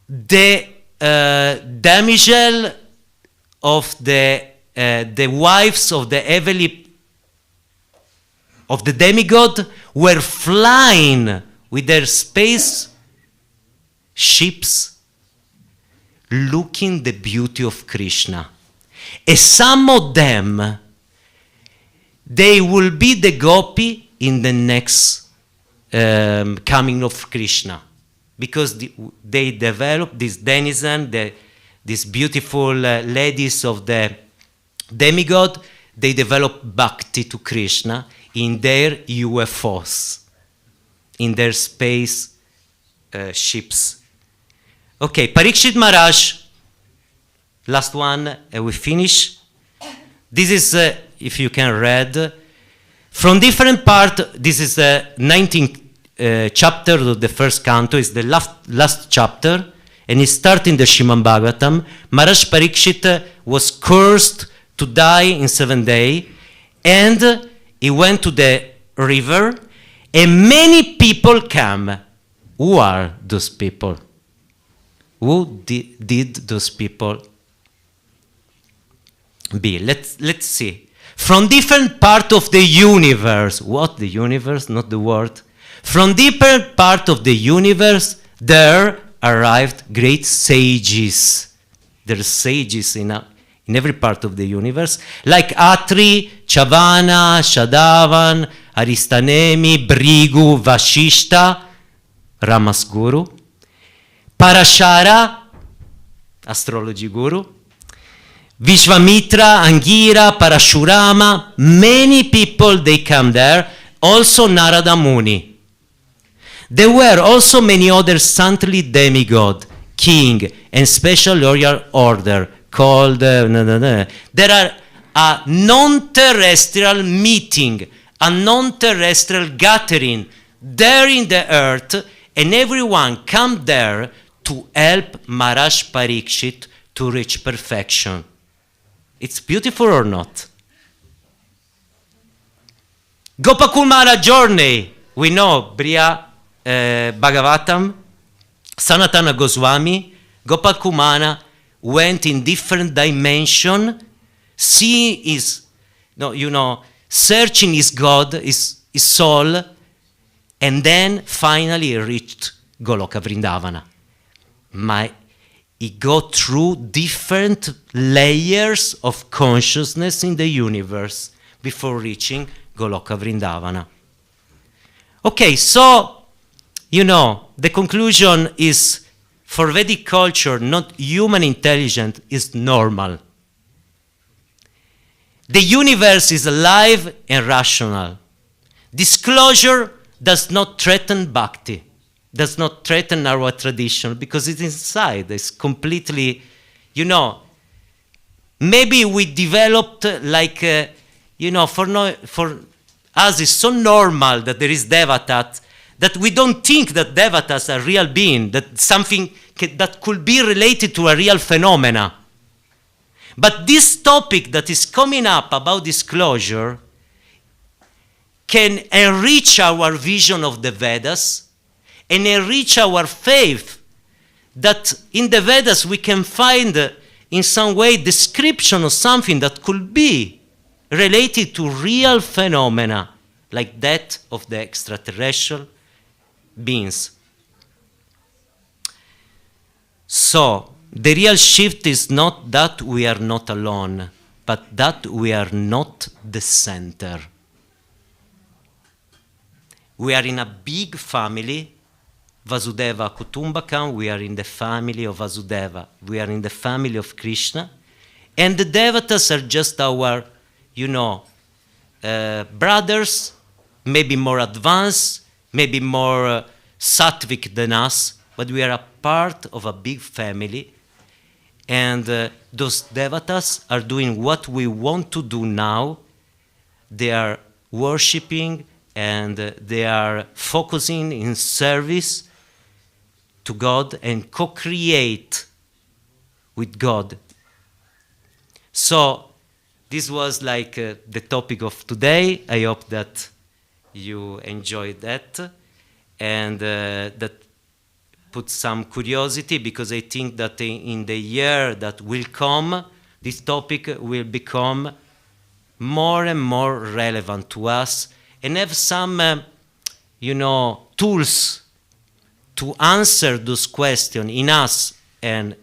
the damsel of the wives of the heavenly, of the demigod, were flying with their space ships, looking the beauty of Krishna. And some of them, they will be the gopi in the next coming of Krishna, because they develop this denizen, these beautiful ladies of the demigod, they develop bhakti to Krishna in their UFOs, in their space ships. Okay, Parikshit Maharaj, last one, we finish. This is, if you can read, from different part, this is the 19th chapter of the first canto, is the last chapter, and it starts in the Srimad Bhagavatam. Maharaj Parikshit was cursed to die in 7 days, and he went to the river, and many people came. Who are those people? Who did those people be? Let's see. From different part of the universe. What, the universe? Not the world. From different part of the universe, there arrived great sages. There are sages in every part of the universe, like Atri, Chavana, Shadavan, Aristanemi, Brigu, Vashishta, Ramas Guru, Parashara, astrology guru, Vishvamitra, Angira, Parashurama, many people, they come there, also Narada Muni. There were also many other saintly demigod, king, and special royal order called, there are a non-terrestrial meeting, a non-terrestrial gathering there in the earth, and everyone come there to help Maharaj Parikshit to reach perfection. It's beautiful or not? Gopakumara journey, we know, Briya Bhagavatam, Sanatana Goswami, Gopakumara went in different dimension, seeing his, searching his God, his his soul, and then finally he reached Goloka Vrindavana. He got through different layers of consciousness in the universe before reaching Goloka Vrindavana. Okay, so, the conclusion is, for Vedic culture, not human intelligence is normal. The universe is alive and rational. Disclosure does not threaten bhakti, does not threaten our tradition, because it's inside. It's completely, maybe we developed for us it's so normal that there is devatas that we don't think that devatas are real beings, that something that could be related to a real phenomena. But this topic that is coming up about disclosure can enrich our vision of the Vedas and enrich our faith that in the Vedas we can find in some way description of something that could be related to real phenomena like that of the extraterrestrial beings. So, the real shift is not that we are not alone, but that we are not the center. We are in a big family, Vasudeva Kutumbakam, we are in the family of Vasudeva, we are in the family of Krishna, and the devatas are just our, brothers, maybe more advanced, maybe more sattvic than us, but we are a part of a big family. And those devatas are doing what we want to do now. They are worshipping and they are focusing in service to God and co-create with God. So this was the topic of today. I hope that you enjoyed that and that put some curiosity, because I think that in the year that will come, this topic will become more and more relevant to us and have some, tools to answer those questions in us and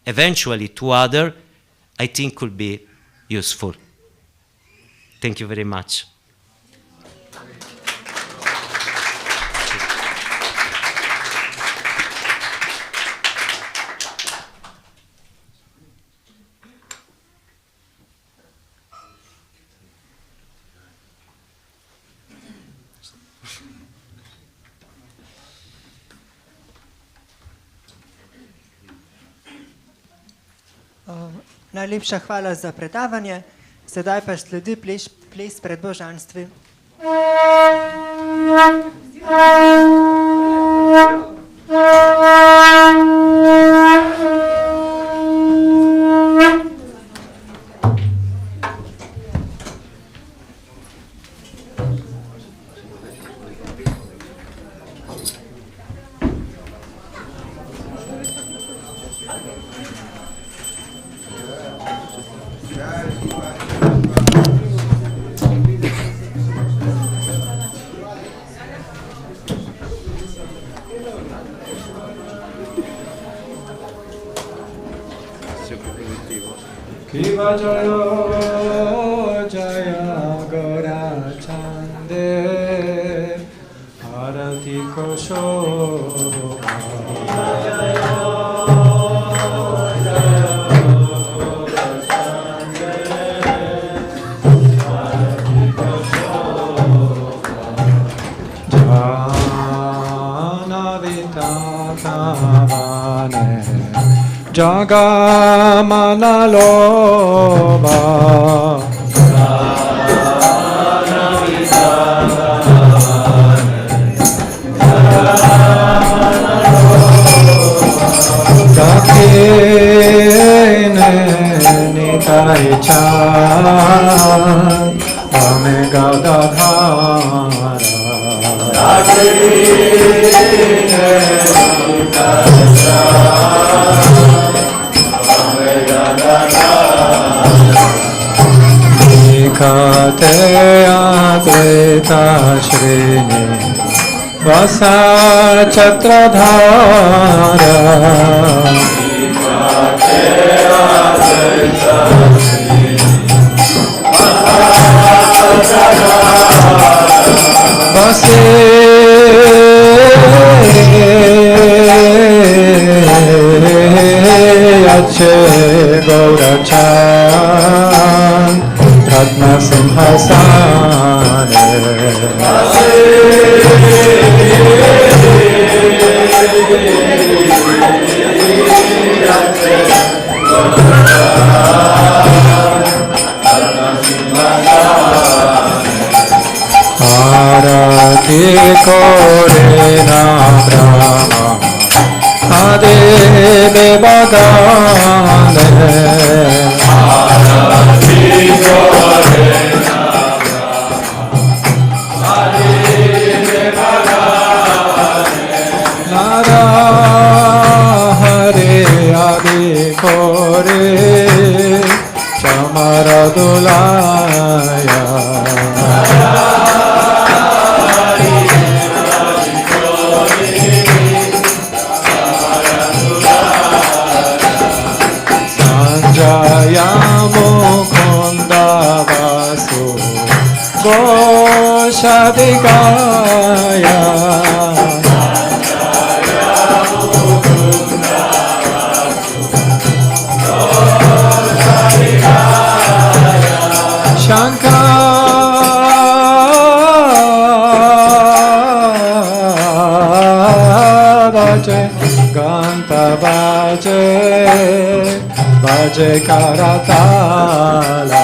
eventually to others, I think could be useful. Thank you very much. Najlepša hvala za predavanje. Sedaj pa sledi ples pred božanstvi. Kiva Jaya Jaya Gora Chande Arati Kosho Jagamana Loba Dakine Nitai Chan Ame Gadadhara Vikate Advaita Shrini Vasa Chatradhara Vikate Advaita Shrini Vasa Chatradhara Vase Yache Gaurachan Ratna Simhasane Arati Kore Na Brahma Ade Bevagane Arati Kore Na Brahma Ade Bevagane Nara Hare Adi Kore Chamara Dulaya Mukunda Vasu Goshadikaya Shankara Vaje Ganta Vaje Vaje Karatala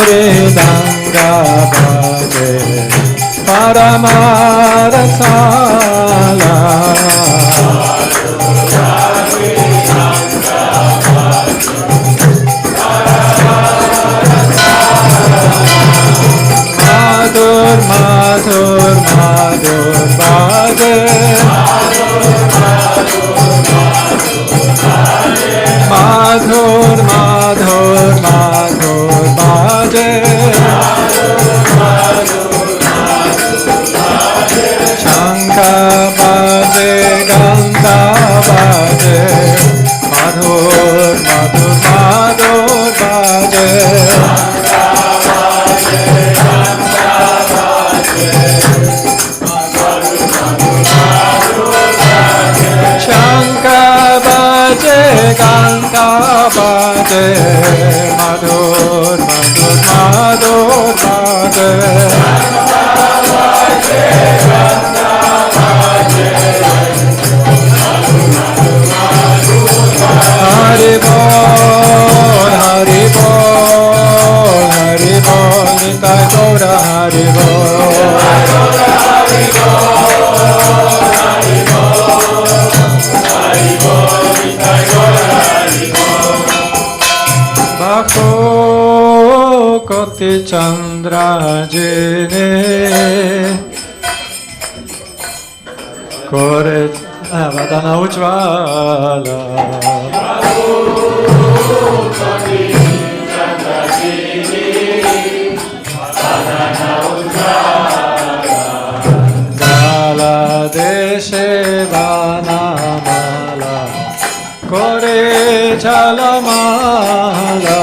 Madhuramridanga Vaje Paramarasala Madhur Madhur Madhur Bhaje Madhur Madhur Madhur Bhaje Shankha Bhaje Gandha Bhaje Madhur Madhur Madhur Bhaje Shankha Bhaje Gandha Bhaje Madhur Madhur Madhur Bhaje Hari Bol Hari Bol Hari Bol Nitai Gaura Hari Bol Hari Bol Nitai Gaura Hari Bol Bhakto Koti Chandra Jine Kore Vadana Ujvala Gala Deshe Vanamala Kore Chalamala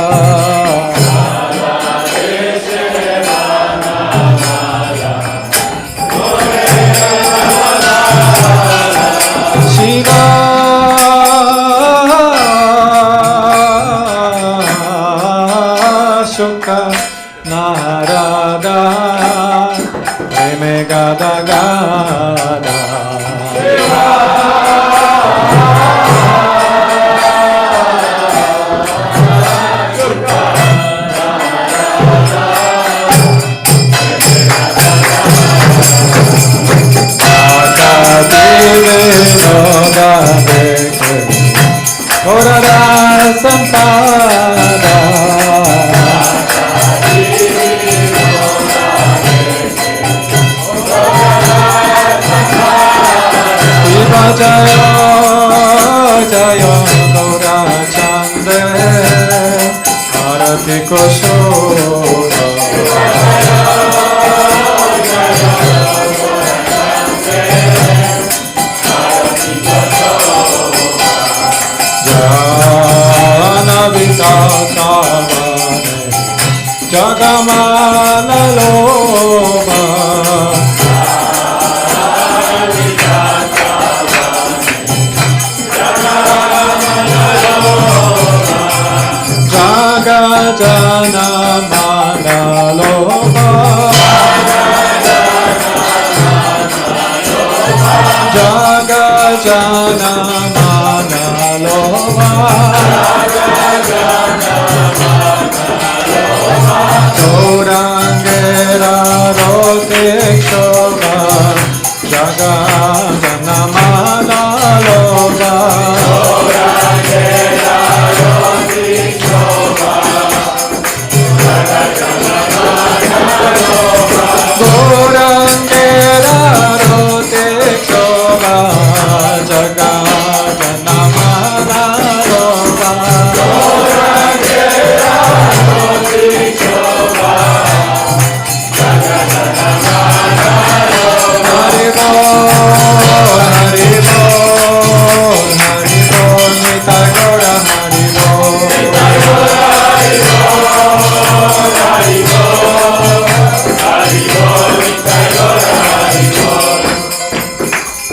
Shiva Shuka Narada Preme Gada Gada Sampada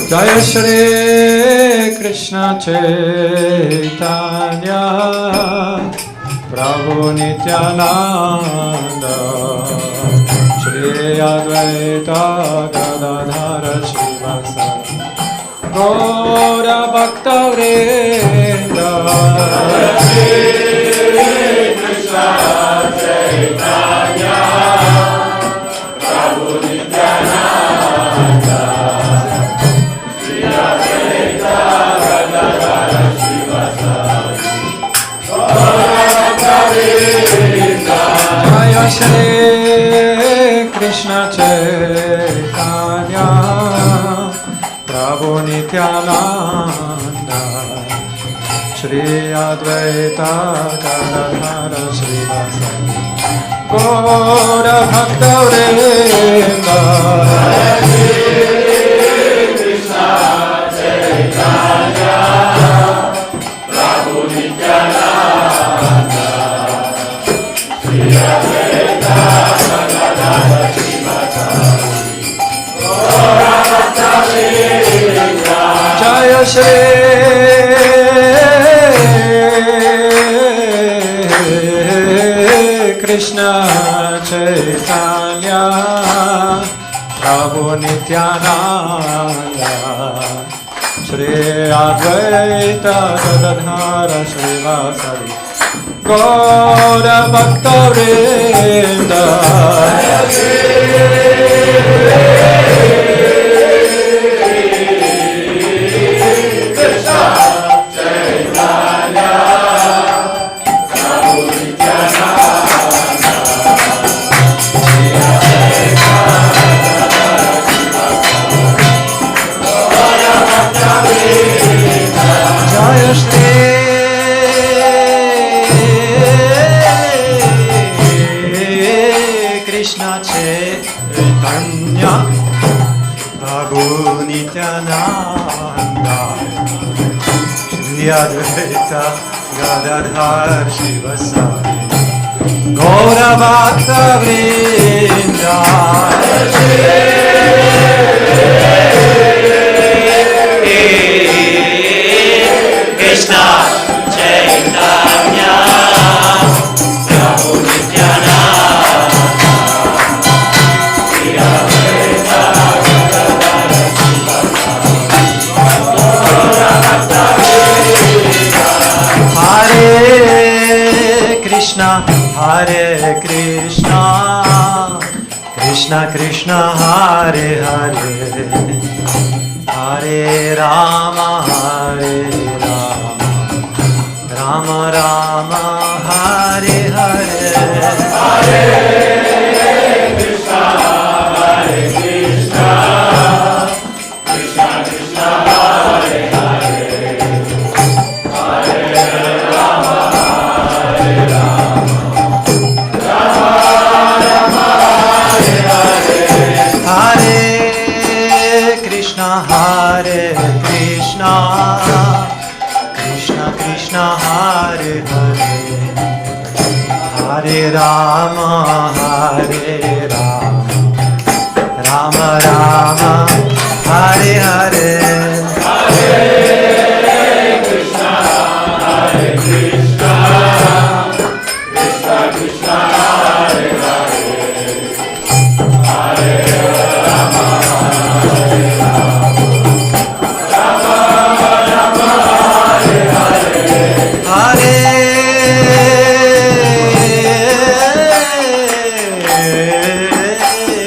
Jai Shri Krishna Chaitanya Prabhu Nityananda Shri Advaita Gadadhara Shivasana Gaura Bhakta Vrinda Shri Krishna Chaitanya Prabhu Nityananda Jaya Shri Krishna Chaitanya Prabhu Nityananda Shri Advaita Gadadhara Shivasana Gaura Bhakta Vrinda Krishna Chaitanya Prabhu Nityananda Shri Advaita Gadadhara Shivasana Gaura Bhakta Vrinda Jaya Shri Krishna Chaitanya Prabhu Nityananda Shri Advaita Gadadhara Shivasari Gaura Bhakta Vrinda Krishna Chaitanya Prabhu Nityananda Shri Advaita Gadadhara Shivasari Gaura Bhakta Vrinda Krishna Chaitanya Prabhu Nityananda Hare Krishna, Krishna Krishna Hare Hare, Hare Rama, Rama Rama Hare Hare, Hare Krishna, Krishna Krishna Hare Hare, Hare Rama, Hare Rama, Hare Rama, Rama Rama, Hare Hare. Hare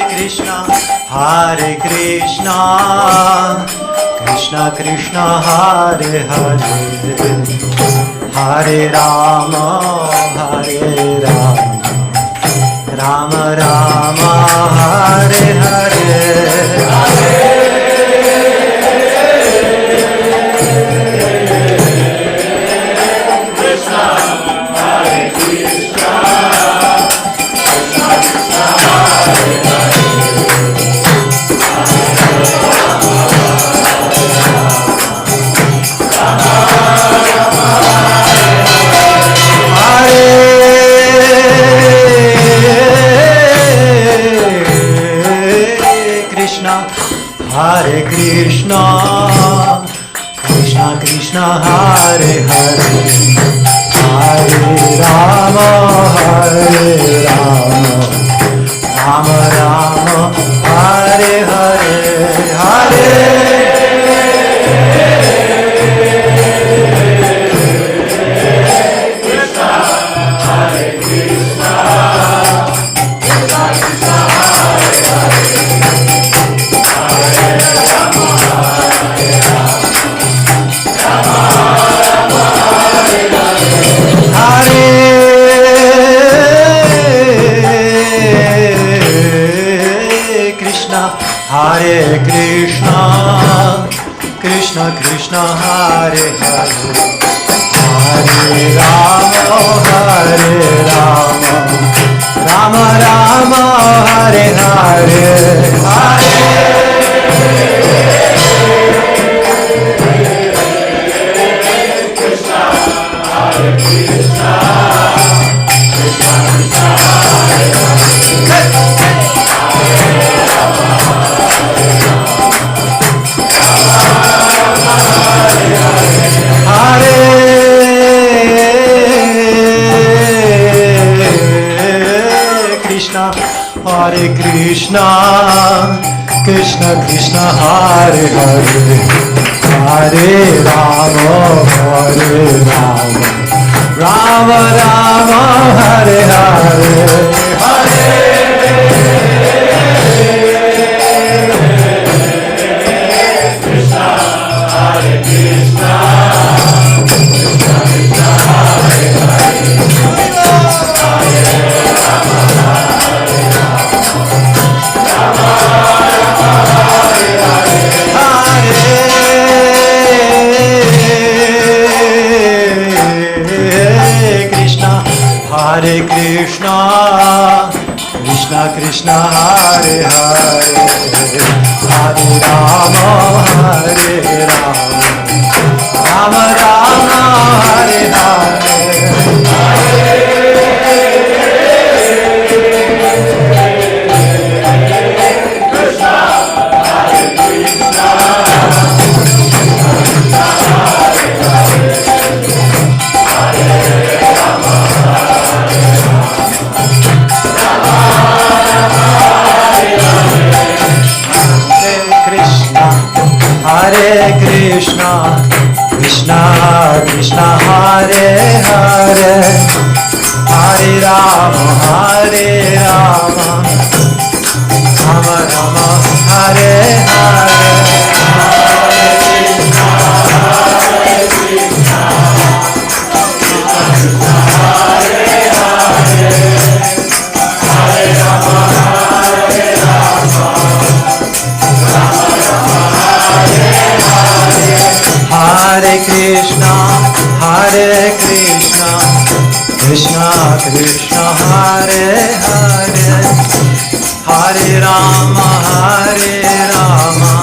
Krishna, Hare Krishna, Krishna Krishna, Hare Hare, Hare Rama, Hare Rama, Rama Rama, Hare Hare. Hare Krishna, Hare Krishna, Krishna Krishna, Hare Hare, Hare Rama, Hare Rama, Rama Rama, Hare Hare. Hare Krishna, Krishna Krishna, Hare Hare, Hare Rama, Hare Rama, Rama Rama, Hare Hare, Hare Krishna, Hare Krishna, Krishna Krishna, Hare Hare. Hare Krishna, Krishna Krishna, Hare Hare, Hare Rama, Hare Rama, Rama Rama, Hare Hare, Hare Krishna, Hare Krishna, Krishna Krishna, Hare Hare. Hare Krishna, Krishna Krishna, Hare Hare, Hare Rama, Hare Rama, Rama Rama, Hare Hare, Hare Krishna, Hare Krishna, Krishna Krishna, Hare Hare, Hare Rama, Hare Krishna, Krishna Krishna, Hare Hare, Hare Rama, Hare Rama, Rama Rama, Hare Hare, Krishna, Hare Krishna, Hare Krishna, Krishna Krishna, Hare Hare, Hare Rama, Hare Rama, Rama Rama, Hare Hare, Hare Krishna, Krishna Krishna, Hare Hare, Hare Rama, Hare Rama, Rama Rama, Hare Krishna, Hare Krishna, Krishna Krishna, Hare Hare, Hare Rama, Hare Rama,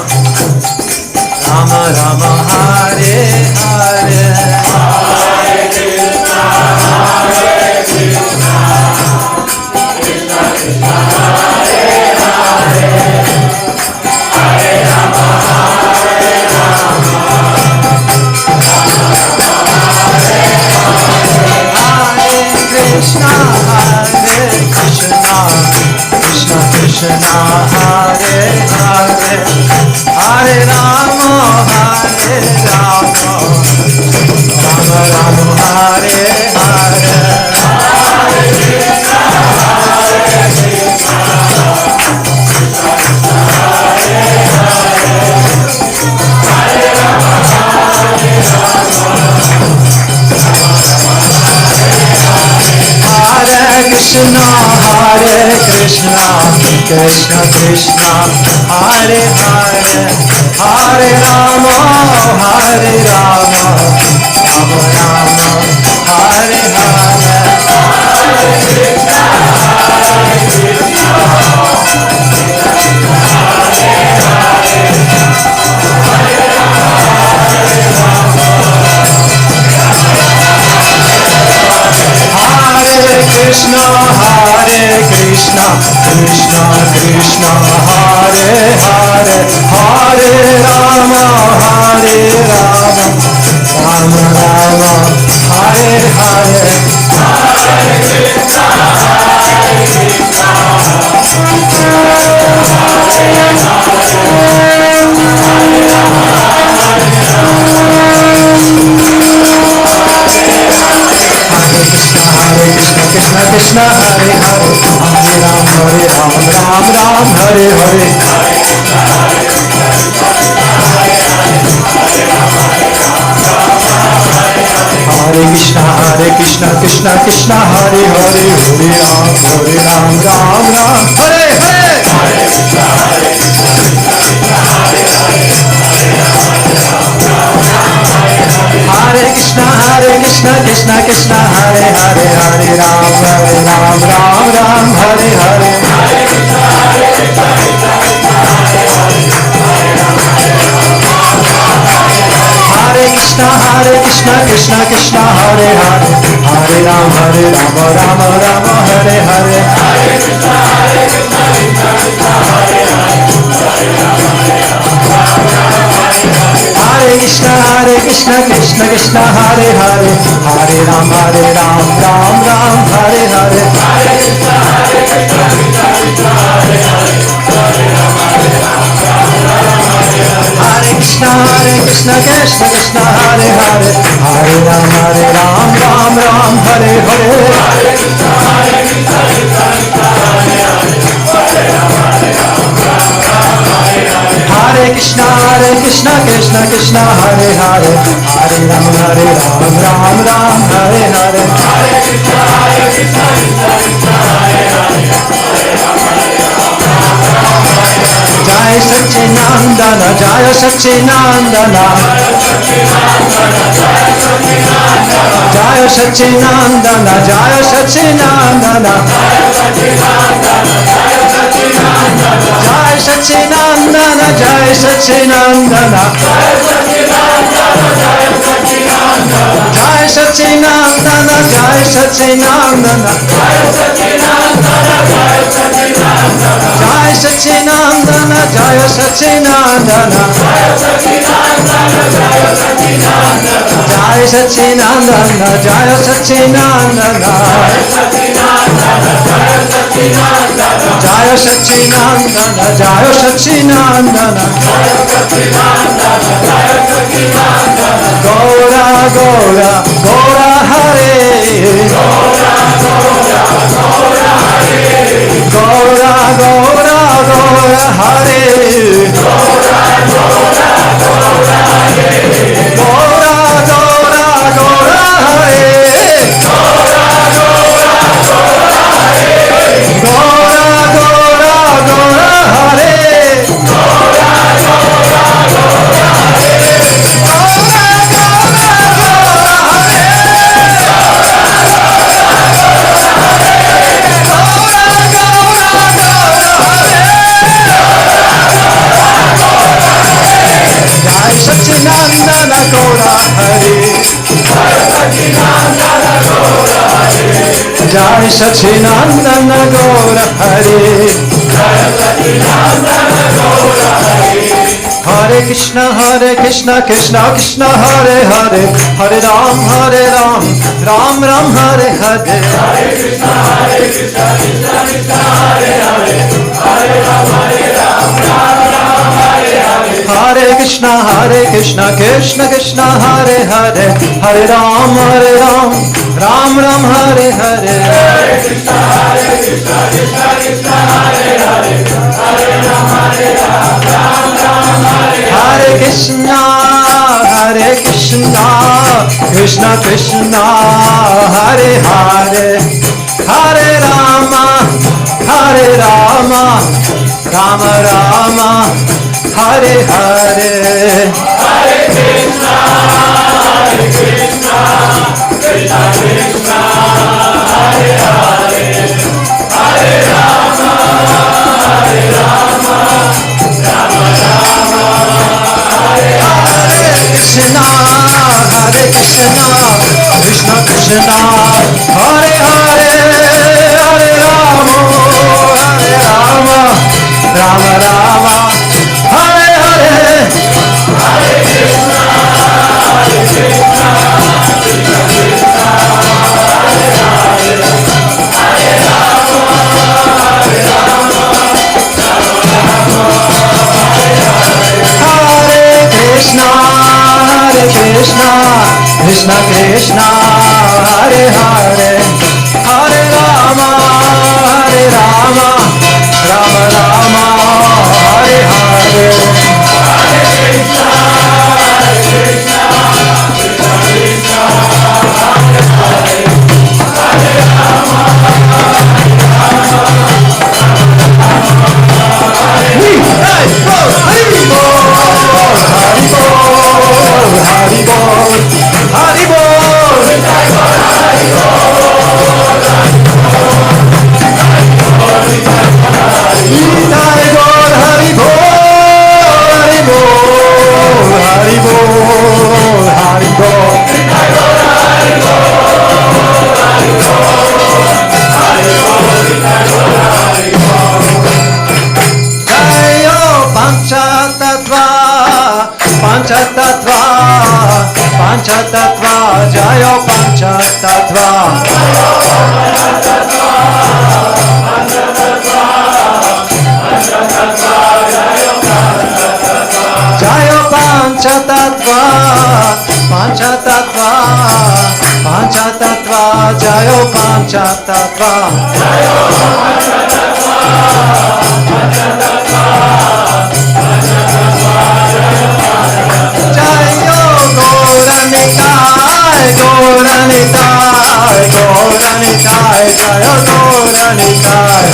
Krishna, Hare Hare, Hare Rama, Hare Rama, Rama Rama, Hare Hare. Krishna, Hare Krishna, Krishna Krishna, Hare Hare, Hare Rama, Hare Rama, Rama Rama, Hare Hare. Hare Krishna, Hare Krishna, Krishna, Hare Krishna, Krishna Krishna, Hare Hare, Hare Rama, Hare Rama, Rama Rama, Hare Hare. Hare Krishna, Hare Krishna, Krishna Krishna, Hare Hare, Hare Ram, Hare Ram, Ram Ram, Hare Hare. Hare Krishna, Krishna Krishna, Hare Hare, Hare Ram, Ram Ram, Hare Hare. Hare Krishna, Krishna Krishna Krishna, Hare Hare, Hare Ram, Ram Ram, Hare Hare. Hare Krishna, Krishna Krishna Krishna, Hare Hare, Hare Ram, Ram Ram, Hare Hare. Hare Krishna, Krishna Krishna, Hare Hare, Hare Krishna, Krishna Krishna, Hare Hare, Hare Ram, Ram Ram, Hare Hare. Hare Krishna, Krishna Krishna, Hare Hare, Hare Krishna, Krishna Krishna, Hare Hare, Hare Ram, Ram Ram, Hare Hare. Hare Krishna, Krishna Krishna, Hare Hare, Hare Krishna, Krishna Krishna, Hare Hare, Hare Ram, Ram Ram, Hare Hare. Hare Krishna, Krishna Krishna, Hare Hare, Jai Satchinandana, Jai Satchinandana, Jai Satchinandana, Jai Satchinandana, Jai Satchinandana, Jai Satchinandana, Jai Satchinandana, Jai Satchinandana, Jai Satchinandana, Jai Satchinandana, Jai Satchinandana, Jai Satchinandana, Jai Satchinandana, Jai Satchinandana, Gora Gora Gora Hare, Gora Gora Gora Hare, Gora Gora Gora Hare, Gora Gora Gora Hare, Gora Gora Gora Hare, Gora Gora Gora Hare, Gora Gora Gora Hare, Satchinandana Gaura Hare, Jai Satchinandana Gaura Hare, Hare Krishna, Krishna Krishna, Hare Hare, Hare Ram, Ram Ram, Hare Hare. Hare Krishna, Krishna Krishna, Hare Hare, Hare Hare Krishna, Krishna Krishna, Hare Hare, Hare Ram, Ram Ram, Hare Hare. Hare Krishna, Krishna Krishna, Hare Hare, Hare Ram, Ram Ram, Hare Hare. Hare Krishna, Krishna Krishna, Hare Hare, Hare Rama, Rama Rama, Hare Hare. Hare Krishna, Krishna Krishna, Hare Hare, Hare Rama, Rama Rama, Hare Hare. Krishna, Krishna Krishna, Hare Hare, Hare Rama, Rama Rama, Hare Hare. Hare Krishna, Krishna Krishna, Hare Hare, Hare Rama, Rama Rama, Hare Hare. Hare Krishna, Krishna Krishna, Hare Hare, Hare Rama, Rama Rama, Hare Hare. Hare Krishna, Krishna Krishna, Hare Hare, Hare Rama, Panchatattva, Jayo Panchatattva. Jayo Panchatattva, Panchatattva, Panchatattva, Jayo Panchatattva. Jayo Gauranitai, Gauranitai, Gauranitai, Jayo Gauranitai.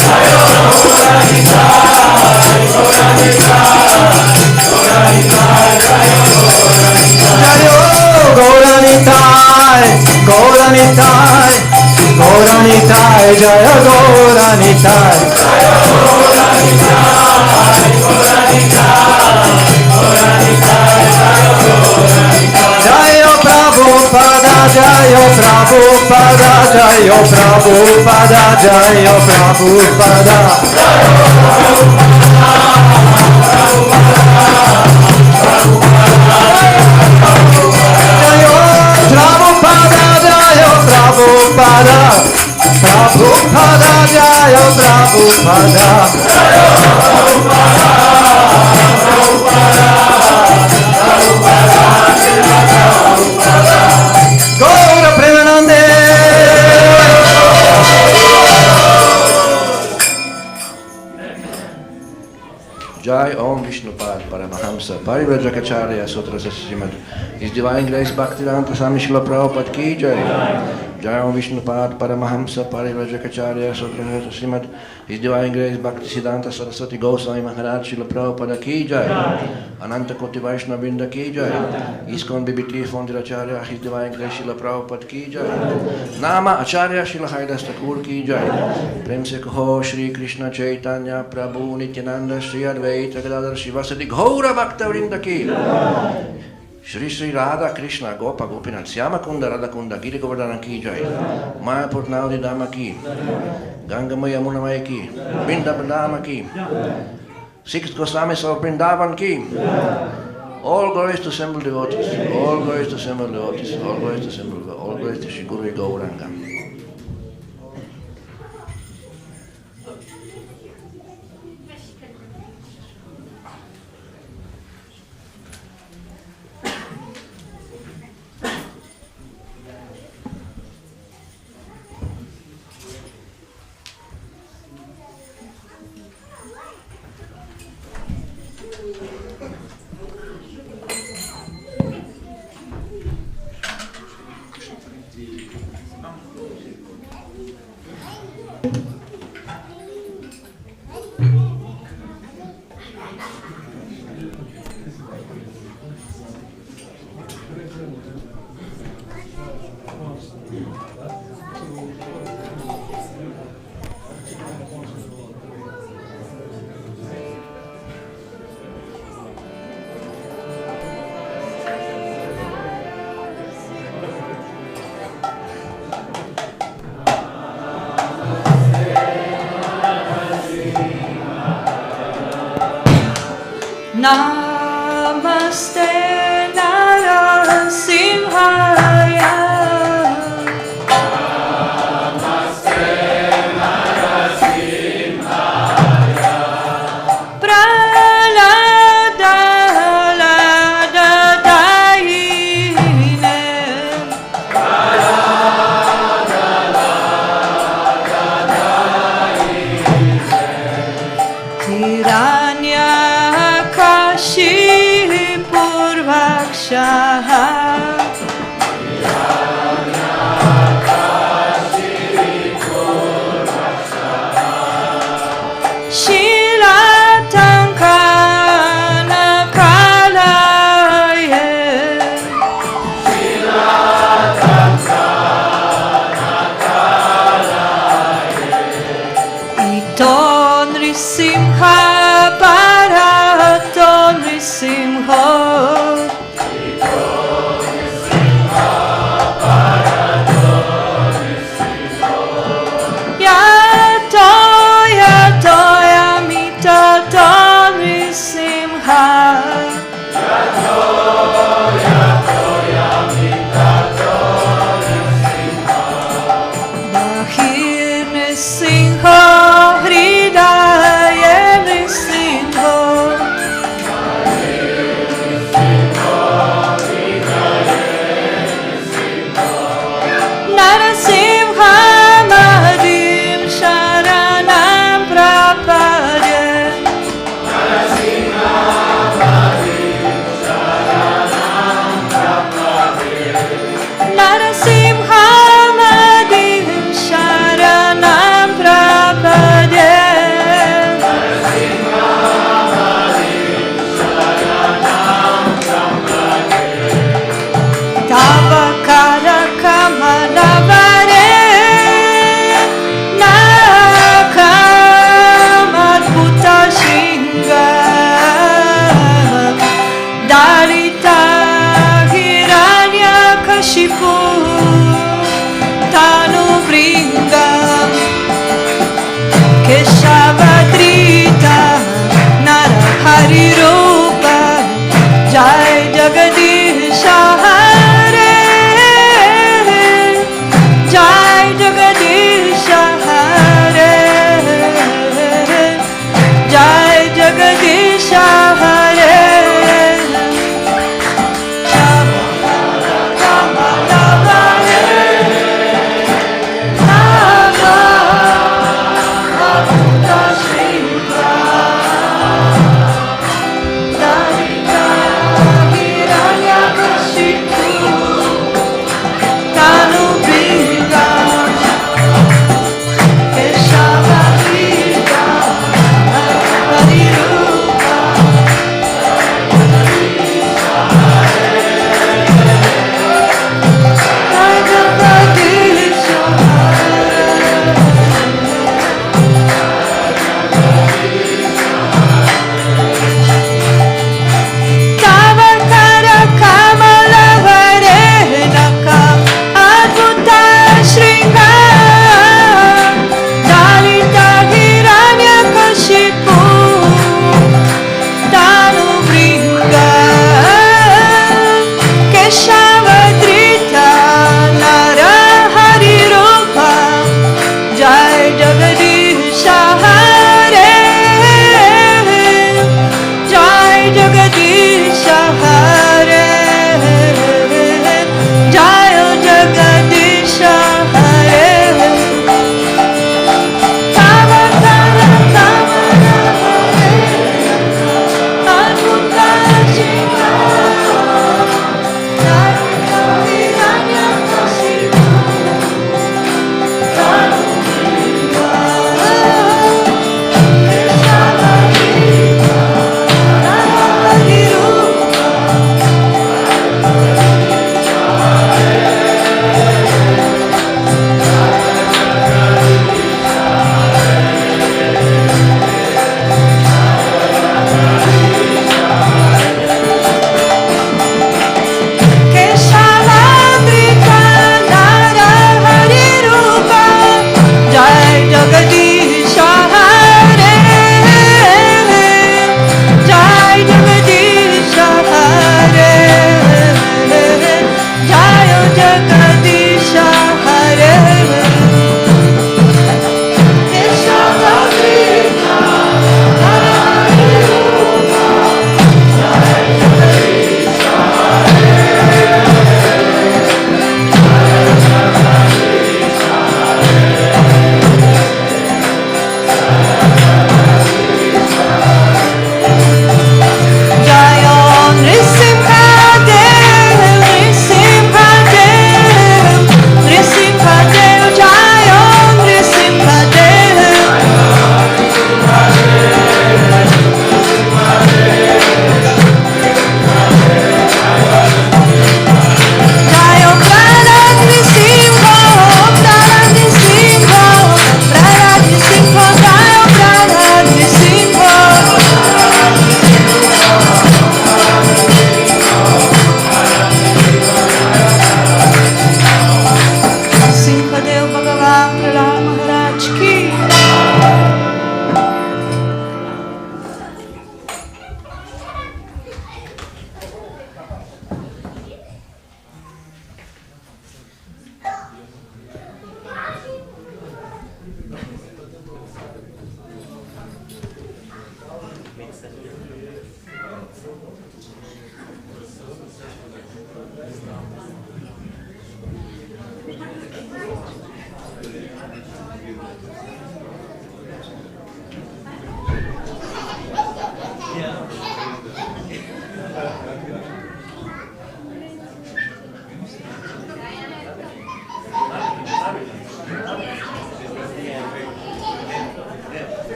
Jayo Gauranitai, Gauranitai, Gauranitai, Jayo Gauranitai. Jayo Prabhupada, Jayo Prabhupada, Jayo Prabhupada, Jayo Prabhupada. Jayo Prabhupada, Jayo Prabhupada, Prabhupada, Jayo Prabhupada. Gaura Premanande. Jai Om Vishnupad Paramahamsa Parivrajacharya Sutra Srimad His Divine Grace Bhaktivedanta Swami Srila Prabhupada Ki Jai. Jai Om Vishnupad Paramahamsa Parivrajacharya Sutra Srimad His Divine Grace Bhaktisiddhanta Saraswati Goswami Maharaj Srila Prabhupada Ki Jai. Ananta Koti Vaishnava Vrinda Ki Jai. ISKCON BBT Fondiracharya His Divine Grace Srila Prabhupada Ki Jai. Nama Acharya Srila Haridas Thakur Ki Jai. Prem se kaho Shri Krishna Chaitanya Prabhu Nityananda Shri Advaita Gadadhar Shivasati Ghaura Bhakta Vrinda Ki. Shri Shri Radha Krishna Gopa Gopinath Syama Kunda Radha Kunda Giri Govardhana Ki Jai. Maya Purnavadi Dhamma Ki. Ganga Maya Yamuna Maya Ki. Vrindavan Dhamma Ki. Sixth Goswami of Vrindavan Ki. All glories to assembled devotees. All glories to assembled devotees. All glories to assembled devotees. All glories to Shri Guru Gauranga. Namaste Narasimhaya.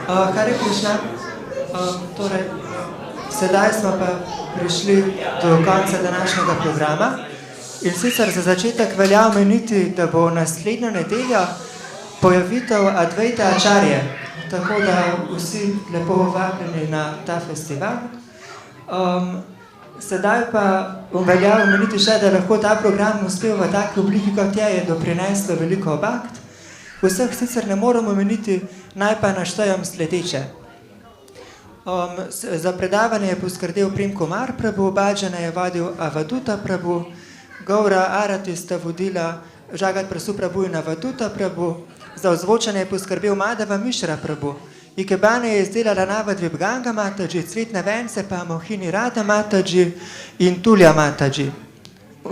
Hare Krišna, torej, sedaj smo pa prišli do konca današnjega programa in sicer za začetek velja omeniti, da bo naslednjo nedeljo pojavitev Advaita Acharye, tako da vsi lepo vabljeni na ta festival. Sedaj pa velja omeniti še, da lahko ta program uspel v taki obliki, kot je doprineslo veliko obakt. Vseh sicer ne moramo omeniti, naj pa naštejem sledeče. Za predavanje je poskrbel Premkumar Prabhu, Bhajana je vodil Avaduta Prabhu, Gaura Arati sta vodila Jagat Prasu Prabhu in Avaduta Prabhu, za ozvočanje je poskrbel Madhava Mishra Prabhu, Ikebane je izdelala Navadvip Ganga Mataji, cvetne vence pa Mohini Radha Mataji in Tulja Mataji.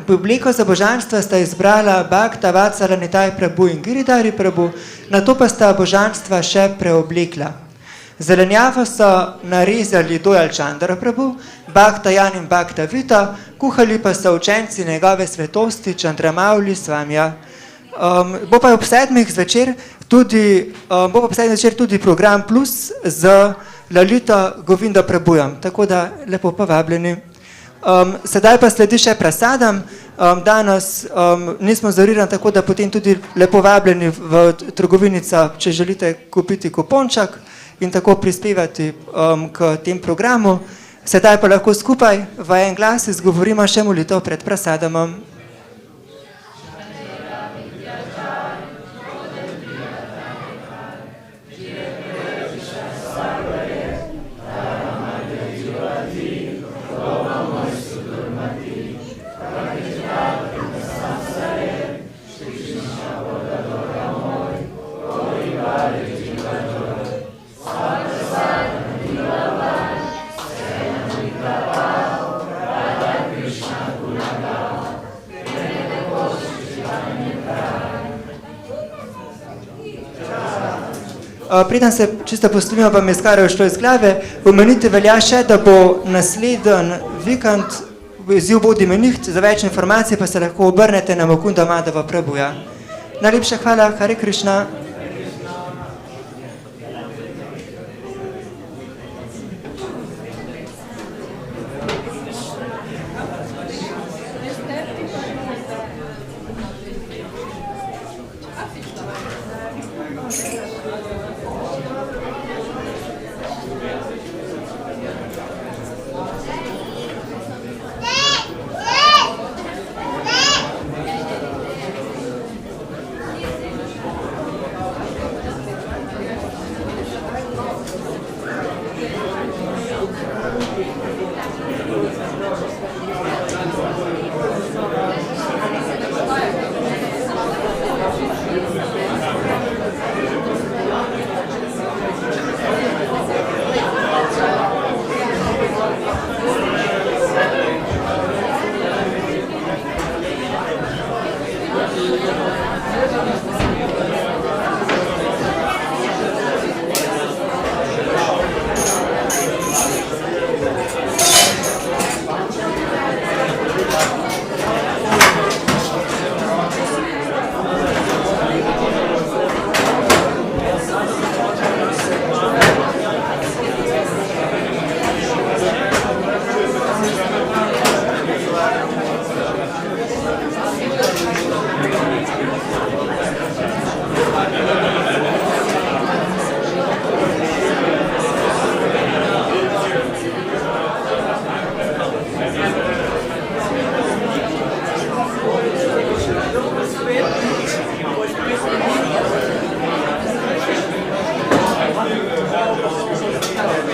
Publiko za božanstva sta izbrala Bhakta Vatsala Nitai Prabhu in Giridhari Prabhu, nato pa sta božanstva še preoblekla. Zelenjavo so narezali Dojal Chandra Prabhu, Bhakta Jan in Bhakta Vita, kuhali pa so učenci njegove svetosti Chandramauli Svamija. Bo pa ob 7 zvečer tudi program Plus z Lalito Govinda Prabhujem, tako da lepo povabljeni. Sedaj pa sledi še prasadam. Danes nismo zorirani, tako da potem tudi lepo vabljeni v trgovinico, če želite kupiti kuponček in tako prispevati k tem programu. Sedaj pa lahko skupaj v en glas izgovorimo še molitev pred prasadamom. Preden se čisto poslovimo, pa mi je skoraj šlo iz glave, omeniti velja še, da bo naslednji vikend izziv Bodi menih, za več informacij pa se lahko obrnete na Mukunda Madhava Prabhuja. Najlepša hvala, Hare Krišna.